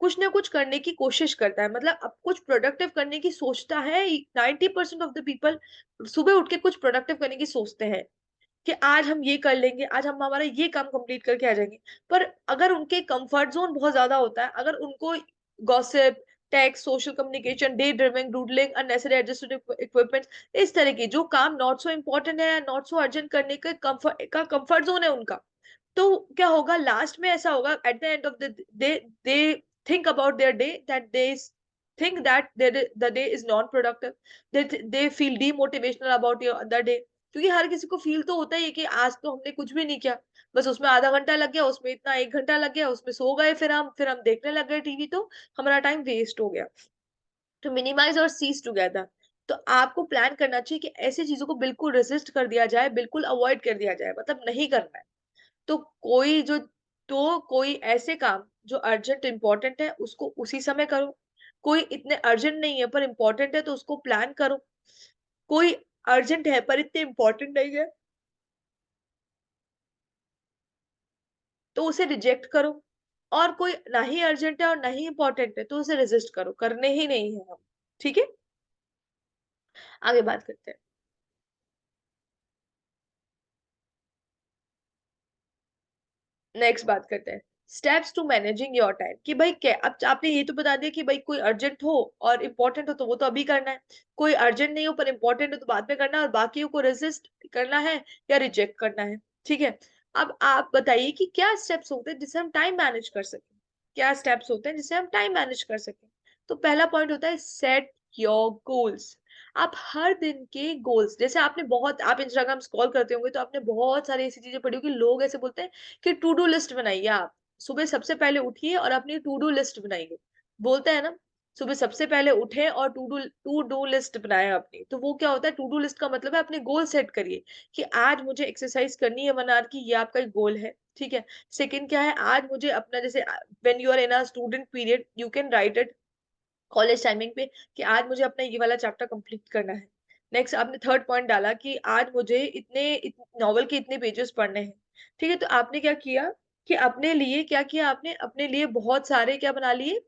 कुछ ना कुछ करने की कोशिश करता है, मतलब अब कुछ प्रोडक्टिव करने की सोचता है। 90% ऑफ द पीपल सुबह उठ के कुछ प्रोडक्टिव करने की सोचते हैं कि आज हम ये कर लेंगे, आज हम हमारा ये काम कंप्लीट करके आ जाएंगे। पर अगर उनके कंफर्ट जोन बहुत ज्यादा होता है, अगर उनको gossip, text, social communication, day dreaming, doodling, unnecessary adjusted equipment, इस तरह की जो काम नॉट सो इम्पोर्टेंट है, नॉट सो अर्जेंट करने का कंफर्ट जोन है उनका, तो क्या होगा लास्ट में? ऐसा होगा at the end of the day, they think about their day, that they think that the day is non productive, they feel demotivational about your the day। क्योंकि हर किसी को फील तो होता ही है कि आज तो हमने कुछ भी नहीं किया, बस उसमें आधा घंटा लग गया, उसमें इतना 1 घंटा लग गया, उसमें सो गए, फिर हम देखने लग गए टीवी, तो हमारा टाइम वेस्ट हो गया। तो मिनिमाइज और सीज टुगेदर। तो आपको प्लान करना चाहिए कि ऐसी चीजों को बिल्कुल रेसिस्ट कर दिया जाए, बिल्कुल अवॉइड कर दिया जाए, मतलब नहीं करना है। तो कोई जो तो कोई ऐसे काम जो अर्जेंट इंपॉर्टेंट है उसको उसी समय करो, कोई इतने अर्जेंट नहीं है पर इंपॉर्टेंट है तो उसको प्लान करो, कोई अर्जेंट है पर इतने इंपॉर्टेंट नहीं है तो उसे रिजेक्ट करो, और कोई ना ही अर्जेंट है और ना ही इंपॉर्टेंट है तो उसे रेजिस्ट करो, करने ही नहीं है हम। ठीक है, आगे बात करते हैं। नेक्स्ट बात करते हैं steps to managing your time, कि भाई क्या, अब आपने ये तो बता दिया कि भाई कोई अर्जेंट हो और इम्पोर्टेंट हो तो वो तो अभी करना है, कोई अर्जेंट नहीं हो पर इम्पोर्टेंट हो तो बाद में करना है, और बाकियों को रेजिस्ट करना है या रिजेक्ट करना है। ठीक है, अब आप बताइए कि क्या स्टेप्स होते हैं जिससे हम टाइम मैनेज कर सकें, क्या स्टेप्स होते हैं जिससे हम टाइम मैनेज कर सकें। तो पहला पॉइंट होता है सेट योर गोल्स। आप हर दिन के गोल्स, जैसे आपने बहुत, आप इंस्टाग्राम स्क्रॉल करते होंगे तो आपने बहुत सारी ऐसी चीजें पढ़ी होगी, लोग ऐसे बोलते हैं कि टू डू लिस्ट बनाइए आप, सुबह सबसे पहले उठिए और अपनी टू डू लिस्ट बनाइए, बोलते हैं ना, सुबह सबसे पहले उठे और टू डू लिस्ट बनाए अपनी। तो वो क्या होता है, टू डू लिस्ट का मतलब है अपने गोल सेट करिए कि आज मुझे एक्सरसाइज करनी है 1 आवर की, ये आपका एक गोल है। ठीक है, सेकंड क्या है, आज मुझे अपना, जैसे when you are in a student period you can write it college timing पे, कि आज मुझे अपना ये वाला चैप्टर कंप्लीट करना है। नेक्स्ट आपने थर्ड पॉइंट डाला कि आज मुझे नॉवल के इतने पेजेस पढ़ने हैं। ठीक है, तो आपने क्या किया कि अपने लिए क्या किया, आपने अपने लिए बहुत सारे क्या बना लिए,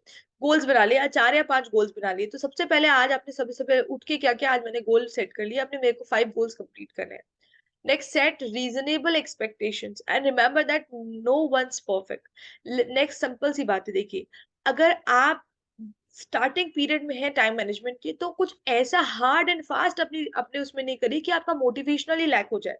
गोल्स बना लिए, 4 या 5 गोल्स बना लिए। तो सबसे पहले आज आपने सबसे सबसे उठ के क्या किया, आज मैंने गोल सेट कर लिया अपने, मेरे को 5 गोल्स कंप्लीट करने हैं। Next, set reasonable expectations and remember that no one's perfect. Next simple सी बात है, देखिए, अगर आप स्टार्टिंग पीरियड में है टाइम मैनेजमेंट की, तो कुछ ऐसा हार्ड एंड फास्ट अपनी अपने उसमें नहीं करिए कि आपका मोटिवेशनली लैक हो जाए।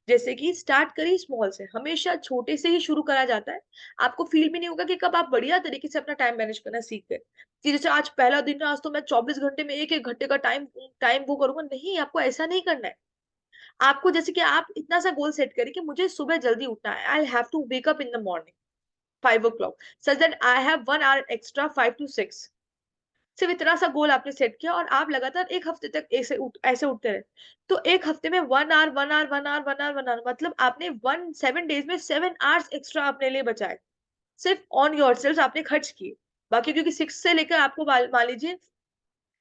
जैसे कि स्टार्ट करिए स्मॉल से, हमेशा छोटे से ही शुरू करा जाता है। आपको फील भी नहीं होगा कि कब आप बढ़िया तरीके से अपना टाइम मैनेज करना सीख गए, कि जैसे आज पहला दिन है, आज तो मैं 24 घंटे में 1 1 घंटे का टाइम टाइम वो करूंगा, नहीं, आपको ऐसा नहीं करना है। आपको जैसे कि आप इतना सा गोल सेट करिए कि मुझे सुबह जल्दी उठना है, I have to wake up in the morning 5 o'clock, such that I have 1 hour extra 5 to 6। सिर्फ इतना सा गोल आपने सेट किया और आप लगातार 1 हफ्ते तक ऐसे उठते रहे, तो 1 हफ्ते में 1 hour 1 hour 1 hour 1 hour 1 hour, मतलब आपने 7 डेज में 7 hours एक्स्ट्रा अपने लिए बचाए, सिर्फ ऑन योर सेल्फ आपने खर्च किए। बाकी क्योंकि 6 से लेकर आपको मान लीजिए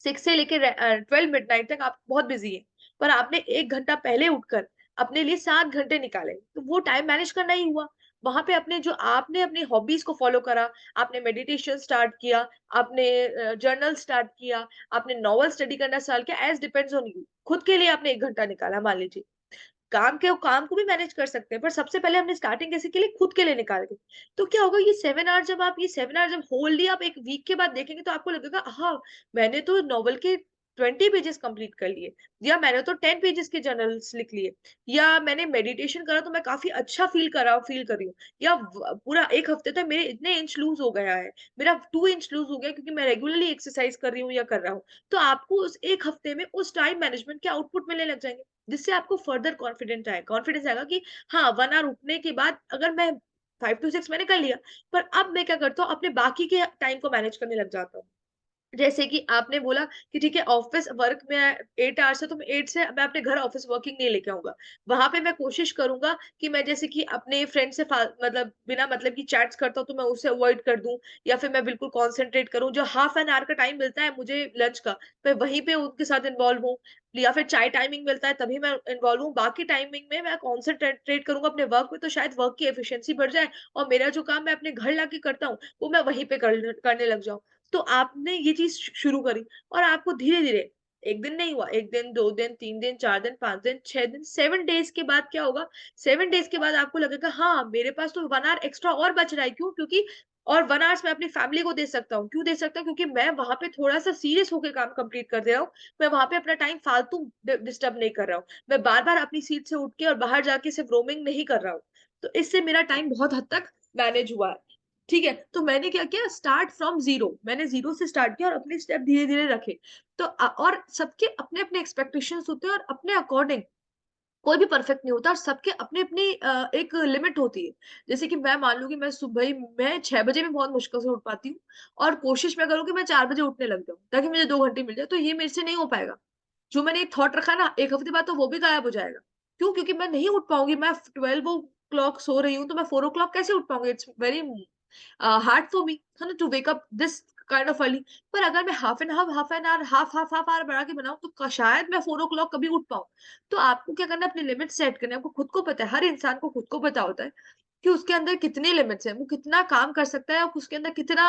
6 से लेकर 12 मिडनाइट तक आप बहुत बिजी है, पर आपने 1 घंटा पहले उठकर अपने लिए 7 घंटे निकाले, तो वो टाइम मैनेज करना ही हुआ। वहां पे अपने जो आपने अपनी हॉबीज को फॉलो करा, आपने मेडिटेशन स्टार्ट किया, आपने जर्नल स्टार्ट किया, आपने नॉवल स्टडी करना स्टार्ट किया, एज डिपेंड्स ऑन यू, खुद के लिए आपने 1 घंटा निकाला मान लीजिए। काम को भी मैनेज कर सकते हैं, पर सबसे पहले हमने स्टार्टिंग कैसे के लिए खुद के लिए निकाल दी। तो क्या होगा, ये 7 आवर जब होल्डली आप एक वीक के बाद देखेंगे तो आपको लगेगा हाँ, मैंने तो नॉवल के 20 पेजेस कंप्लीट कर लिए, या मैंने तो 10 पेजेस के जर्नल्स लिख लिए, या मैंने मेडिटेशन करा तो मैं काफी अच्छा फील कर रही हूँ, या पूरा एक हफ्ते तक मेरे इतने इंच लूज हो गया है, मेरा 2 इंच लूज हो गया क्योंकि मैं रेगुलरली एक्सरसाइज कर रही हूँ या कर रहा हूँ। तो आपको उस एक हफ्ते में उस टाइम मैनेजमेंट के आउटपुट मिलने लग जाएंगे, जिससे आपको फर्दर कॉन्फिडेंस आएगा कि हाँ 1 आवर उठने के बाद अगर मैं 5 to 6 मैंने कर लिया, पर अब मैं क्या करता हूँ, अपने बाकी के टाइम को मैनेज करने लग जाता हूँ। जैसे कि आपने बोला कि ठीक है ऑफिस वर्क में 8 आवर्स है, तो मैं 8 से मैं अपने घर ऑफिस वर्किंग नहीं लेके आऊंगा। वहां पे मैं कोशिश करूंगा कि मैं जैसे कि अपने फ्रेंड से मतलब बिना मतलब की चैट्स करता हूँ तो मैं उसे अवॉइड कर दूं, या फिर मैं बिल्कुल कॉन्सेंट्रेट करूं, जो हाफ एन आवर का टाइम मिलता है मुझे लंच का, मैं वहीं पे उनके साथ इन्वॉल्व हूँ, या फिर चाय टाइमिंग मिलता है तभी मैं इन्वॉल्व हूँ, बाकी टाइमिंग में मैं कॉन्सेंट्रेट करूंगा अपने वर्क में, तो शायद वर्क की एफिशिएंसी बढ़ जाए और मेरा जो काम मैं अपने घर लाके करता हूँ वो मैं वहीं पे करने लग जाऊं। तो आपने ये चीज शुरू करी, और आपको धीरे धीरे, एक दिन नहीं हुआ, एक दिन, 2 दिन, 3 दिन, 4 दिन, 5 दिन, 6 दिन, 7 डेज के बाद क्या होगा, 7 डेज के बाद आपको लगेगा हाँ मेरे पास तो 1 आवर एक्स्ट्रा और बच रहा है, क्यों, क्योंकि और 1 आवर्स मैं अपनी फैमिली को दे सकता हूँ, क्यों दे सकता हूँ, क्योंकि मैं वहां पे थोड़ा सा सीरियस होकर काम कंप्लीट कर दे रहा हूँ, मैं वहां पे अपना टाइम फालतू डिस्टर्ब नहीं कर रहा हूँ, मैं बार बार अपनी सीट से उठ के और बाहर जाके सिर्फ रोमिंग नहीं कर रहा हूँ, तो इससे मेरा टाइम बहुत हद तक मैनेज हुआ है। ठीक है, तो मैंने क्या किया, स्टार्ट फ्रॉम जीरो, मैंने जीरो से स्टार्ट किया और अपने स्टेप धीरे धीरे रखे। तो और सबके अपने अपने एक्सपेक्टेशंस होते हैं और अपने अकॉर्डिंग कोई भी परफेक्ट नहीं होता, और सबके अपनी अपनी एक लिमिट होती है। जैसे कि मैं मान लूं कि मैं सुबह ही मैं 6 बजे में बहुत मुश्किल से उठ पाती हूँ, और कोशिश मैं करूँ कि मैं 4 बजे उठने लग जाऊँ ताकि मुझे 2 घंटे मिल जाए, तो ये मेरे से नहीं हो पाएगा। जो मैंने एक थॉट रखा है ना, एक हफ्ते बाद तो वो भी गायब हो जाएगा। क्यों, क्योंकि मैं नहीं उठ पाऊंगी, मैं 12 ओ क्लॉक सो रही हूँ तो मैं 4 ओ क्लॉक कैसे उठ पाऊंगी, it's very hard for me है ना to wake up this kind of early. पर अगर मैं हाफ आवर बढ़ा के बनाऊं तो शायद मैं 4 ओ क्लॉक कभी उठ पाऊं। तो आपको क्या करना है, अपनी लिमिट सेट करनी है, आपको खुद को पता है, हर इंसान को खुद को पता होता है कि उसके अंदर कितनी लिमिट्स है, वो कितना काम कर सकता है, और उसके अंदर कितना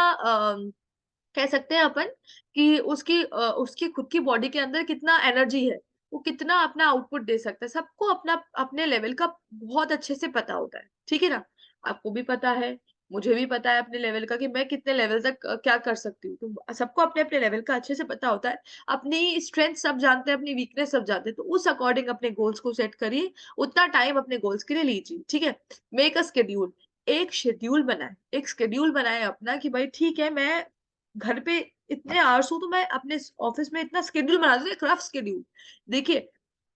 कह सकते हैं अपन कि उसकी खुद की बॉडी के अंदर कितना एनर्जी है, वो कितना अपना आउटपुट दे सकता है, सबको अपना अपने लेवल का बहुत अच्छे से पता होता है, ठीक है ना। आपको भी पता है, मुझे भी पता है अपने लेवल का कि मैं कितने लेवल तक क्या कर सकती हूँ, तो सबको अपने अपने लेवल का अच्छे से पता होता है। अपनी स्ट्रेंथ सब जानते हैं, अपनी वीकनेस सब जानते हैं, तो उस अकॉर्डिंग अपने गोल्स को सेट करिए, उतना टाइम अपने गोल्स के लिए लीजिए, ठीक है। मेक अ शेड्यूल, एक शेड्यूल बनाए, एक शेड्यूल बनाए अपना कि भाई ठीक है, मैं घर पे इतने आवर्स हूँ तो मैं अपने ऑफिस में इतना शेड्यूल बना दूँ, एक रफ शेड्यूल। देखिए,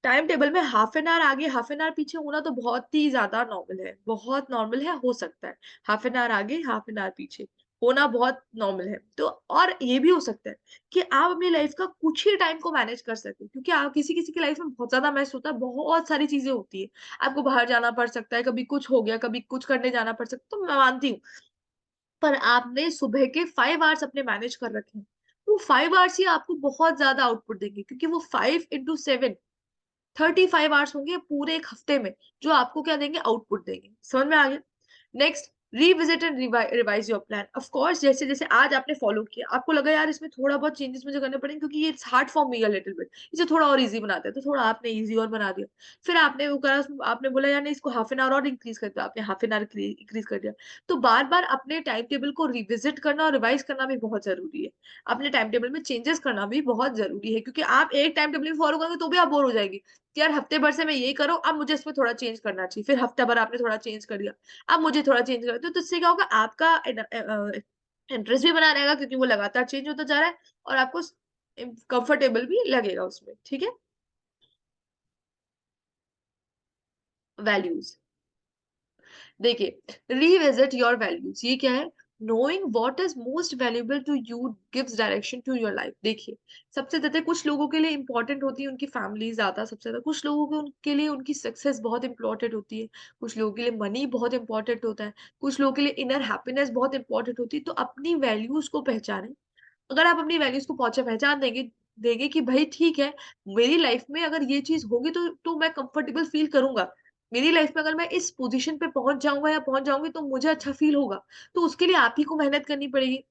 टाइम टेबल में हाफ एन आवर आगे हाफ एन आवर पीछे होना तो बहुत ही ज्यादा नॉर्मल है, बहुत नॉर्मल है, हो सकता है हाफ एन आवर आगे हाफ एन आवर पीछे होना बहुत नॉर्मल है। तो और ये भी हो सकता है कि आप अपनी लाइफ का कुछ ही टाइम को मैनेज कर सके, क्योंकि आप किसी किसी की लाइफ में बहुत ज्यादा मैस होता है, बहुत सारी चीजें होती है, आपको बाहर जाना पड़ सकता है, कभी कुछ हो गया, कभी कुछ करने जाना पड़ सकता है, तो मैं मानती हूँ, पर आपने सुबह के 5 आवर्स अपने मैनेज कर रखे हैं, वो 5 आवर्स ही आपको बहुत ज्यादा आउटपुट देंगे, क्योंकि वो 5 into 7 35 आवर्स होंगे पूरे एक हफ्ते में, जो आपको क्या देंगे, आउटपुट देंगे। समझ में आ गया। Next, revisit and revise your plan. Of course जैसे जैसे आज आपने फॉलो किया, आपको लगा यार इसमें थोड़ा बहुत चेंजेस मुझे करने पड़ेंगे क्योंकि ये it's hard for me a little bit, इसे थोड़ा और इजी बनाते हैं, तो थोड़ा आपने इजी और बना दिया। फिर आपने वो करा, आपने बोला यार नहीं इसको हाफ एन आवर और इंक्रीज कर दिया, आपने हाफ एन आवर इंक्रीज कर दिया। तो बार बार अपने टाइम टेबल को रिविजिट करना और रिवाइज करना भी बहुत जरूरी है, अपने टाइम टेबल में चेंजेस करना भी बहुत जरूरी है, क्योंकि आप एक टाइम टेबल फॉलो करोगे तो भी आप बोर हो जाएंगे कि यार हफ्ते भर से मैं यही करूँ, अब मुझे इसमें थोड़ा चेंज करना चाहिए, फिर हफ्ता भर आपने थोड़ा चेंज कर दिया, अब मुझे थोड़ा चेंज कर दो, तो इससे क्या होगा, आपका इंटरेस्ट भी बना रहेगा क्योंकि वो लगातार चेंज होता जा रहा है, और आपको कंफर्टेबल भी लगेगा उसमें, ठीक है। वैल्यूज, देखिए, रिविजिट योर वैल्यूज, ये क्या है, knowing what is most valuable to you gives direction to your life. देखिए, सबसे ज्यादा कुछ लोगों के लिए इंपॉर्टेंट होती है उनकी फैमिली ज्यादा, सबसे ज्यादा कुछ लोगों के उनके लिए उनकी सक्सेस बहुत इंपॉर्टेंट होती है, कुछ लोगों के लिए मनी बहुत इंपॉर्टेंट होता है, कुछ लोगों के लिए इनर हैप्पीनेस बहुत इंपॉर्टेंट होती है। तो अपनी वैल्यूज को पहचानें। अगर आप अपनी वैल्यूज को पहुंचे पहचान देंगे, देंगे कि भाई ठीक है, मेरी लाइफ में अगर ये चीज होगी तो मैं कंफर्टेबल फील करूंगा, मेरी लाइफ में अगर मैं इस पोजीशन पे पहुंच जाऊंगा या पहुंच जाऊंगी तो मुझे अच्छा फील होगा, तो उसके लिए आप ही को मेहनत करनी पड़ेगी।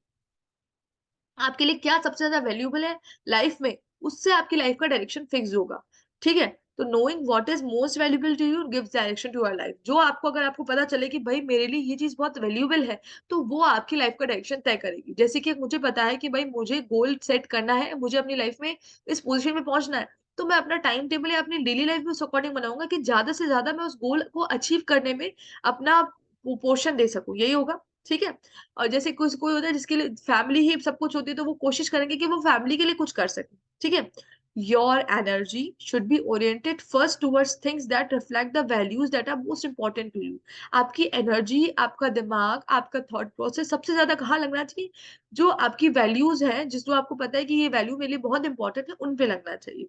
आपके लिए क्या सबसे ज्यादा वैल्यूबल है लाइफ में, उससे आपकी लाइफ का डायरेक्शन फिक्स होगा, ठीक है। तो knowing what is most valuable to you gives direction to your life. जो आपको, अगर आपको पता चले कि भाई मेरे लिए ये चीज बहुत वैल्यूबल है, तो वो आपकी लाइफ का डायरेक्शन तय करेगी। जैसे कि मुझे पता है कि भाई मुझे गोल सेट करना है, मुझे अपनी लाइफ में इस पोजीशन में पहुंचना है, तो मैं अपना टाइम टेबल या अपनी डेली लाइफ में उस अकॉर्डिंग बनाऊंगा कि ज्यादा से ज्यादा मैं उस गोल को अचीव करने में अपना पोर्शन दे सकूं। यही होगा, ठीक है। और जैसे कुछ कोई होता है जिसके लिए फैमिली ही सब कुछ होती है, तो वो कोशिश करेंगे कि वो फैमिली के लिए कुछ कर सके, ठीक है। Your energy should be oriented first towards things that reflect the values that are most important to you. आपकी एनर्जी, आपका दिमाग, आपका थॉट प्रोसेस सबसे ज्यादा कहाँ लगना चाहिए? जो आपकी वैल्यूज है, जिस जो आपको पता है कि ये वैल्यू मेरे लिए बहुत इंपॉर्टेंट है, उन पे लगना चाहिए,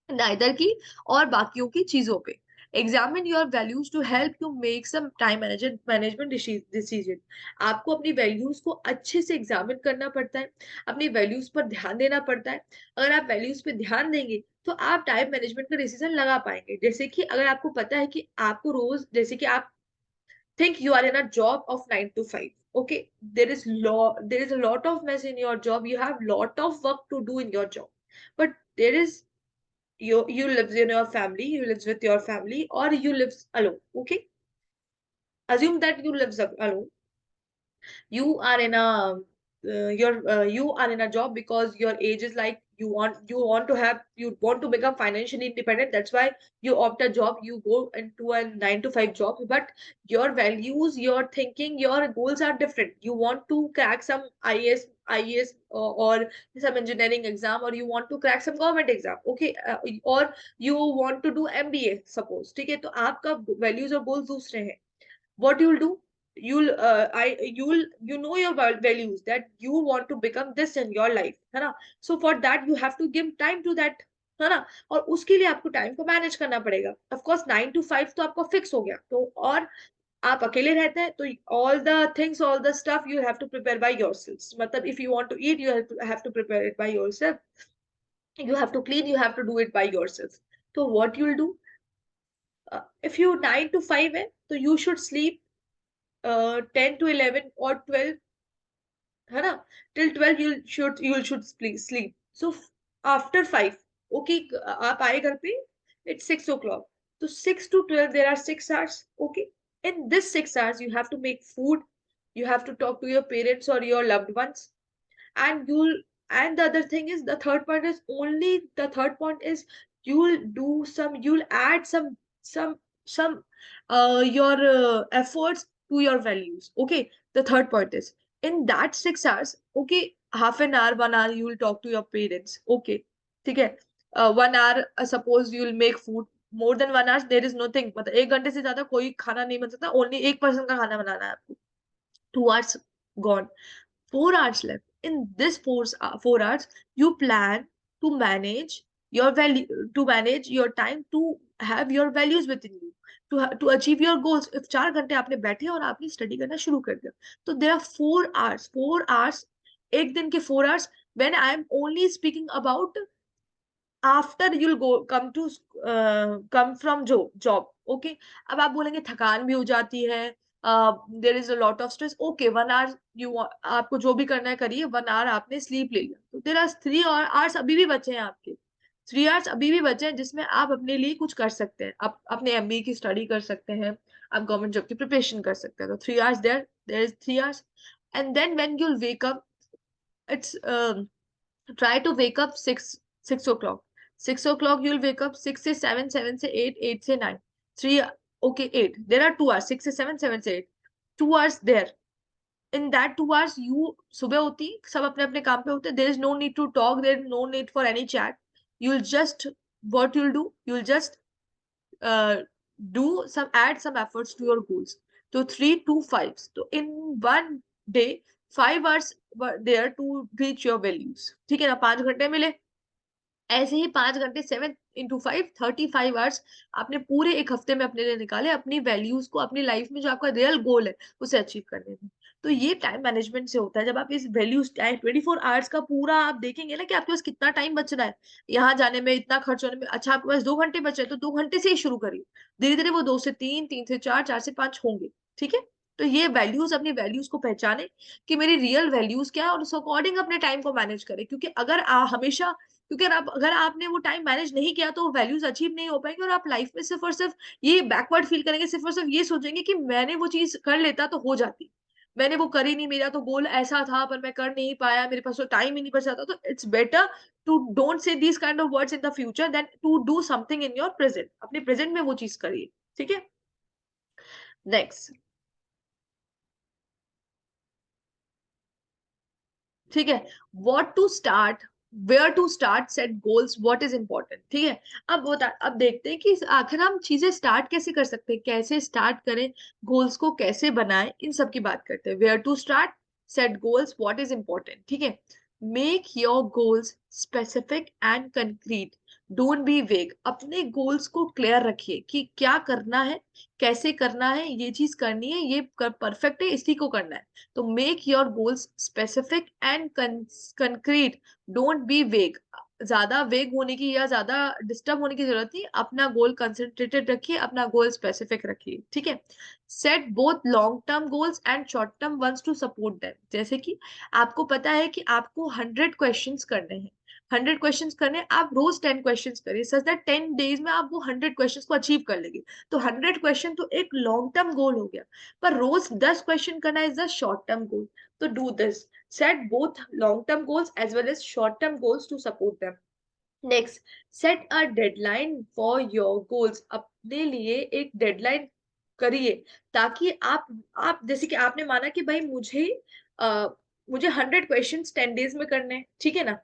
नाइदर की और बाकियों की चीजों पे। Examine your values to help you make some time management decision. आपको अपनी वैल्यूज को अच्छे से एग्जामिन करना पड़ता है, अपनी वैल्यूज पर ध्यान देना पड़ता है। अगर आप वैल्यूज पे ध्यान देंगे तो आप टाइम मैनेजमेंट का डिसीजन लगा पाएंगे। जैसे कि अगर आपको पता है कि आपको रोज, जैसे कि आप think you are in a job of 9 to 5, okay, there is a lot of mess in your job, you have lot of work to do in your job, but there is you lives in your family, you lives with your family, or you lives alone, okay. Assume that you lives alone. You are in a you are in a job because your age is like, you want to become financially independent, that's why you opt a job, you go into a 9 to 5 job. But your values, your thinking, your goals are different. You want to crack some IAS or some engineering exam, or you want to crack some government exam, okay, or you want to do MBA suppose, ठीक है। तो आपका values और goals दूसरे हैं। What you'll do, you know your values, that you want to become this in your life, है ना। So for that you have to give time to that, है ना। और उसके लिए आपको टाइम को मैनेज करना पड़ेगा। ऑफ कोर्स 9 to 5 तो आपका फिक्स हो गया, तो और आप अकेले रहते हैं, तो all the things, all the stuff you have to prepare by yourself. मतलब if you want to eat, you have to prepare it by yourself, you have to clean, you have to do it by yourself. So what you'll do, if you 9 to 5 है, तो you should sleep 10 to 11 or 12, है ना। till 12 you should sleep. So after 5, okay, आप आए घर पे, it's 6 o'clock, so 6 to 12 there are 6 hours, okay। in this 6 hours you have to make food, you have to talk to your parents or your loved ones, and you'll and the other thing is, the third point is, you'll add some your efforts to your values, okay। the third point is, in that 6 hours, okay, half an hour, 1 hour you will talk to your parents, okay, ठीक है। 1 hour suppose you will make food, more than 1 hour there is nothing, मतलब 1 घंटे से ज्यादा कोई खाना नहीं बन सकता, ओनली एक पर्सन का खाना बनाना है आपको। 2 hours gone, 4 hours left. In this 4 hours, you plan to manage your value, to manage your time, to have your values within you, to achieve your goals. If 4 घंटे आपने बैठे और आपने स्टडी करना शुरू कर दिया, तो there are 4 hours, 4 hours, एक दिन के 4 hours, when I am only speaking about after you'll go come from job, okay। अब आप बोलेंगे थकान भी हो जाती है, there is a lot of stress, okay 1 hour आपको जो भी करना है करिए, 1 hour आपने स्लीप ले लिया, तो देर आर 3 hours अभी भी बचे हैं आपके, 3 hours अभी भी बचे हैं जिसमें आप अपने लिए कुछ कर सकते हैं। आप अपने MBA की स्टडी कर सकते हैं, आप गवर्नमेंट जॉब की प्रिपरेशन कर सकते हैं। तो 3 hours there is 3 hours। And then when you'll wake up, it's try to wake up 6 o'clock, 6 o'clock you'll wake up, 6 से 7, 7 से 8, 8 से 9, 3, okay, 8, there are 2 hours, 6 से 7, 7 से 8, 2 hours there। in that 2 hours you, सुबह होती सब अपने अपने काम पे होते, there is no need to talk, there is no need for any chat, you'll just, what you'll do, you'll just uh, add some efforts to your goals, so 3 to 5, so in one day 5 hours were there to reach your values, ठीक है ना। 5 घंटे मिले, ऐसे ही 5 घंटे 7 into 5, 35 hours आपने पूरे एक हफ्ते में अपने लिए निकाले, अपनी वैल्यूज को, अपनी लाइफ में जो आपका रियल गोल है उसे अचीव करने में। तो ये टाइम मैनेजमेंट से होता है। जब आप इस वैल्यूज टाइम 24 hours का पूरा आप देखेंगे ना कि आपके पास कितना टाइम बच रहा है, यहाँ जाने में इतना खर्च होने में, अच्छा आपके पास 2 घंटे बचे तो 2 घंटे से ही शुरू करिए, धीरे धीरे वो 2 से 3, 3 से 4, 4 से 5 होंगे, ठीक है। तो ये वैल्यूज, अपनी वैल्यूज को पहचाने कि मेरी रियल वैल्यूज क्या है, और उस अकॉर्डिंग अपने टाइम को मैनेज करें। क्योंकि अगर हमेशा क्योंकि अगर आपने वो टाइम मैनेज नहीं किया तो वैल्यूज अचीव नहीं हो पाएंगे और आप लाइफ में सिर्फ और सिर्फ ये बैकवर्ड फील करेंगे, सिर्फ और सिर्फ ये सोचेंगे कि मैंने वो चीज कर लेता तो हो जाती, मैंने वो करी नहीं, मेरा तो गोल ऐसा था पर मैं कर नहीं पाया, मेरे पास तो टाइम ही नहीं बचा था। तो it's better to don't say these kind of words in the future than to do something in your present. अपने प्रेजेंट में वो चीज करिए, ठीक है। नेक्स्ट, ठीक है, what to start, where to start, set goals, what is important, ठीक है। अब देखते हैं कि आखिर हम चीजें स्टार्ट कैसे कर सकते हैं, कैसे स्टार्ट करें, गोल्स को कैसे बनाएं, इन सब की बात करते हैं। Where to start, set goals, what is important, ठीक है। Make your goals specific and concrete, don't be vague. अपने गोल्स को क्लियर रखिए कि क्या करना है, कैसे करना है, ये चीज करनी है, ये परफेक्ट है, इसी को करना है। तो make your goals specific and concrete, don't be वेग। ज्यादा वेग होने की या ज्यादा डिस्टर्ब होने की जरूरत नहीं, अपना गोल कंसंट्रेटेड रखिए, अपना गोल स्पेसिफिक रखिए, ठीक है। Set both long term goals and short term ones to support them. जैसे कि आपको पता है कि आपको 100 क्वेश्चंस करने हैं, 100 क्वेश्चंस करने हैं, आप रोज 10 क्वेश्चंस करिए, सच दैट 10 डेज में आप वो 100 क्वेश्चंस को अचीव कर लेंगे। तो 100 क्वेश्चन तो एक लॉन्ग टर्म गोल हो गया, पर रोज 10 क्वेश्चन करना is the short term goal. तो do this, set both long term goals as well as short term goals to support them. Next, set a deadline for your goals. अपने लिए एक deadline करिए, ताकि आप जैसे कि आपने माना कि भाई मुझे 100 क्वेश्चन 10 डेज में करने हैं, ठीक है ना।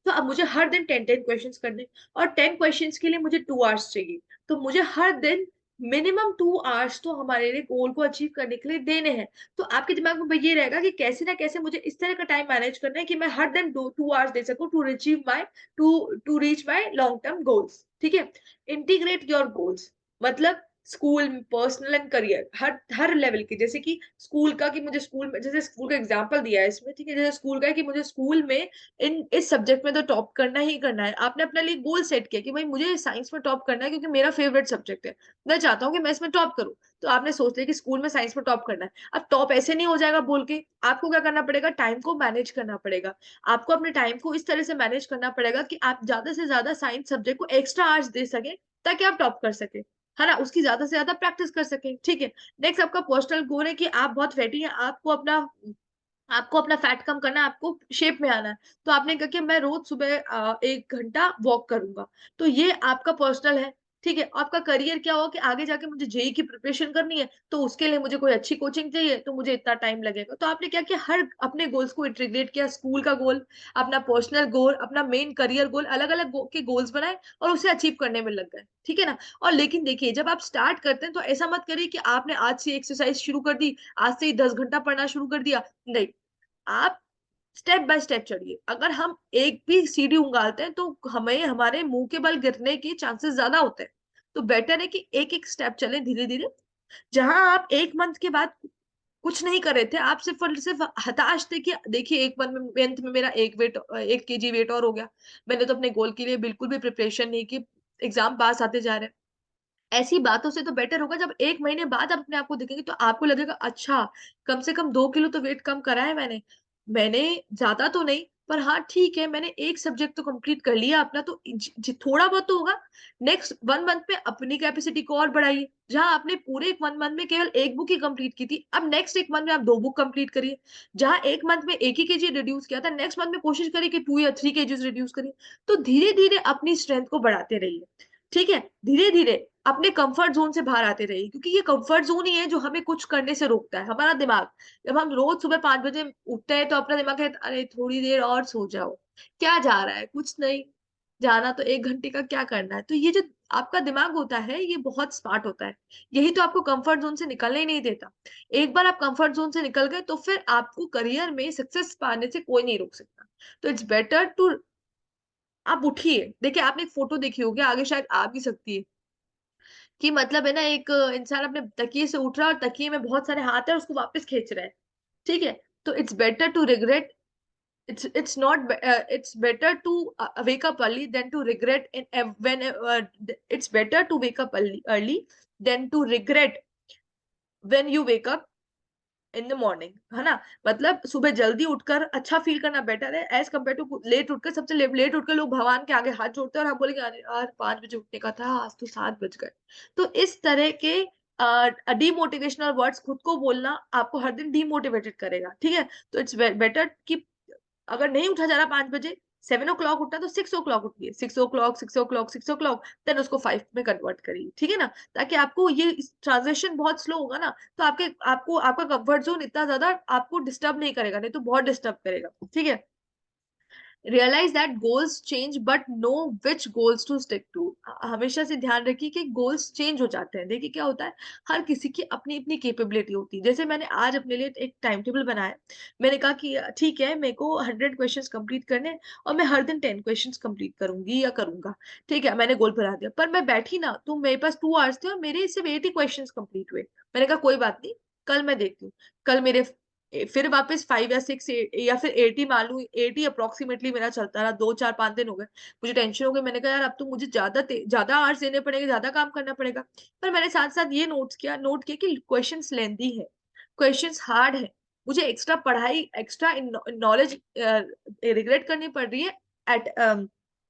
तो अब मुझे हर दिन 10 क्वेश्चंस करने, और 10 क्वेश्चंस के लिए मुझे 2 आवर्स चाहिए। तो मुझे हर दिन मिनिमम 2 आवर्स तो हमारे लिए गोल को अचीव करने के लिए देने हैं। तो आपके दिमाग में भाई ये रहेगा कि कैसे ना कैसे मुझे इस तरह का टाइम मैनेज करना है कि मैं हर दिन 2 आवर्स दे सकूं to achieve my to reach my long term goals, ठीक है। इंटीग्रेट योर गोल्स, मतलब स्कूल, पर्सनल एंड करियर, हर हर लेवल के। जैसे कि स्कूल का, कि मुझे स्कूल में, जैसे स्कूल का एग्जांपल दिया है इसमें, ठीक है, जैसे स्कूल का है कि मुझे स्कूल में इस सब्जेक्ट में तो टॉप करना ही करना है। आपने अपने लिए गोल सेट किया कि भाई मुझे साइंस में टॉप करना है क्योंकि मेरा फेवरेट सब्जेक्ट है, मैं चाहता हूँ कि मैं इसमें टॉप करूँ। तो आपने सोच लिया कि स्कूल में साइंस में टॉप करना है। अब टॉप ऐसे नहीं हो जाएगा बोल के, आपको क्या करना पड़ेगा, टाइम को मैनेज करना पड़ेगा। आपको अपने टाइम को इस तरह से मैनेज करना पड़ेगा कि आप ज्यादा से ज्यादा साइंस सब्जेक्ट को एक्स्ट्रा आवर्स दे सके, ताकि आप टॉप कर सके, है ना, उसकी ज्यादा से ज्यादा प्रैक्टिस कर सके, ठीक है। नेक्स्ट, आपका पर्सनल गोल है कि आप बहुत फैटी हैं, आपको अपना फैट कम करना है, आपको शेप में आना है। तो आपने कहा कि मैं रोज सुबह 1 घंटा वॉक करूंगा। तो ये आपका पर्सनल है, ठीक है। आपका करियर क्या होगा कि आगे जाके मुझे जेई की प्रिपरेशन करनी है, तो उसके लिए मुझे कोई अच्छी कोचिंग चाहिए, तो मुझे इतना टाइम लगेगा। तो आपने क्या किया, हर अपने गोल्स को इंटीग्रेट किया, स्कूल का गोल, अपना पर्सनल गोल, अपना मेन करियर गोल, अलग अलग के गोल्स बनाए और उसे अचीव करने में लग गए, ठीक है ना। और लेकिन देखिए, जब आप स्टार्ट करते हैं तो ऐसा मत करिए कि आपने आज से एक्सरसाइज शुरू कर दी, आज से ही 10 घंटा पढ़ना शुरू कर दिया। नहीं, आप स्टेप बाय स्टेप चढ़िए। अगर हम एक भी सीढ़ी उंगालते हैं तो हमें हमारे मुंह के बल गिरने के चांसेस ज्यादा होते हैं। तो बेटर है कि एक एक स्टेप चले धीरे धीरे। जहां आप 1 मंथ के बाद कुछ नहीं कर रहे थे, आप सिर्फ और सिर्फ हताश थे कि देखिए 1 मंथ में मेरा 1 केजी वेट और हो गया, मैंने तो अपने गोल के लिए बिल्कुल भी प्रिपरेशन नहीं की, एग्जाम पास आते जा रहे हैं। ऐसी बातों से तो बेटर होगा जब 1 महीने बाद आप अपने आप को देखेंगे तो आपको लगेगा अच्छा, कम से कम 2 किलो तो वेट कम करा है मैंने ज्यादा तो नहीं, पर हाँ ठीक है, मैंने एक सब्जेक्ट तो कंप्लीट कर लिया अपना, तो थोड़ा बहुत तो होगा। नेक्स्ट 1 मंथ में अपनी कैपेसिटी को और बढ़ाइए। जहां आपने पूरे 1 मंथ में केवल एक बुक ही कंप्लीट की थी, अब नेक्स्ट 1 मंथ में आप 2 बुक कंप्लीट करिए। जहां 1 मंथ में 1 ही केजी रिड्यूस किया था, नेक्स्ट मंथ में कोशिश करिए कि 2 या 3 केजीज रिड्यूस करिए। तो धीरे धीरे अपनी स्ट्रेंथ को बढ़ाते रहिए, ठीक है। धीरे धीरे अपने कंफर्ट जोन से बाहर आते रहिए, क्योंकि ये कंफर्ट जोन ही है जो हमें कुछ करने से रोकता है, हमारा दिमाग। जब हम रोज सुबह 5 बजे उठते हैं तो अपना दिमाग कहता है अरे थोड़ी देर और सो जाओ, क्या जा रहा है, कुछ नहीं जाना, तो 1 घंटे का क्या करना है। तो ये जो आपका दिमाग होता है ये बहुत स्मार्ट होता है, यही तो आपको कंफर्ट जोन से निकलने ही नहीं देता। एक बार आप कंफर्ट जोन से निकल गए तो फिर आपको करियर में सक्सेस पाने से कोई नहीं रोक सकता। तो इट्स बेटर टू, आप उठिए। देखिए, आपने एक फोटो देखी होगी, आगे शायद आ भी सकती है, कि मतलब है ना, एक इंसान अपने तकिए से उठ रहा है और तकिए में बहुत सारे हाथ है और उसको वापस खींच रहा है, ठीक है। तो it's better to regret, it's not it's better to wake up early than to regret when it's better to wake up early than to regret when you wake up in the morning, है ना। मतलब सुबह जल्दी उठकर अच्छा feel करना better है as compare to late उठकर। सबसे लेट उठकर लोग भगवान के आगे हाथ जोड़ते हैं और हम बोलेंगे अरे यार 5 बजे उठने का था, आज तो 7 बज गए। तो इस तरह के डीमोटिवेशनल वर्ड्स खुद को बोलना आपको हर दिन डीमोटिवेटेड करेगा, ठीक है। तो इट्स बेटर कि अगर नहीं उठा जा रहा 5 बजे, 7 o'clock उठना तो 6 o'clock उठिए, 6 o'clock, 6 o'clock, 6 o'clock, देन उसको 5 में कन्वर्ट करिए, ठीक है ना। ताकि आपको ये ट्रांजेक्शन बहुत स्लो होगा ना, तो आपको आपका कंफर्ट जोन इतना ज्यादा आपको डिस्टर्ब नहीं करेगा, नहीं तो बहुत डिस्टर्ब करेगा, ठीक है। Realise that goals change but know which goals to stick to. हमेशा से ध्यान रखिए कि गोल्स चेंज हो जाते हैं। देखिए क्या होता है, हर किसी की अपनी अपनी कैपेबिलिटी होती है। जैसे मैंने आज अपने लिए एक टाइम टेबल बनाया, मैंने कहा कि ठीक है मेरे को 100 क्वेश्चंस कंप्लीट करने हैं और मैं हर दिन 10 क्वेश्चंस कंप्लीट करूंगी या करूंगा, ठीक है। मैंने गोल बना दिया, पर मैं बैठी ना तो मेरे पास 2 आवर्स थे और मेरे सिर्फ 80 क्वेश्चंस कंप्लीट हुए। मैंने कहा कोई बात नहीं, कल मैं देखती हूँ। कल मेरे फिर वापस 5 या 6 या फिर 80 मान लू, 80 अप्रोक्सीमेटली मेरा चलता रहा, 2 4 5 दिन हो गए। मुझे टेंशन हो गई, मैंने कहा यार अब तो मुझे ज्यादा आवर्स देने पड़ेंगे, ज्यादा काम करना पड़ेगा। पर मैंने साथ साथ ये नोट किया कि क्वेश्चंस लेंदी है, क्वेश्चंस हार्ड है, मुझे एक्स्ट्रा पढ़ाई, एक्स्ट्रा नॉलेज रिग्रेट करनी पड़ रही है, एट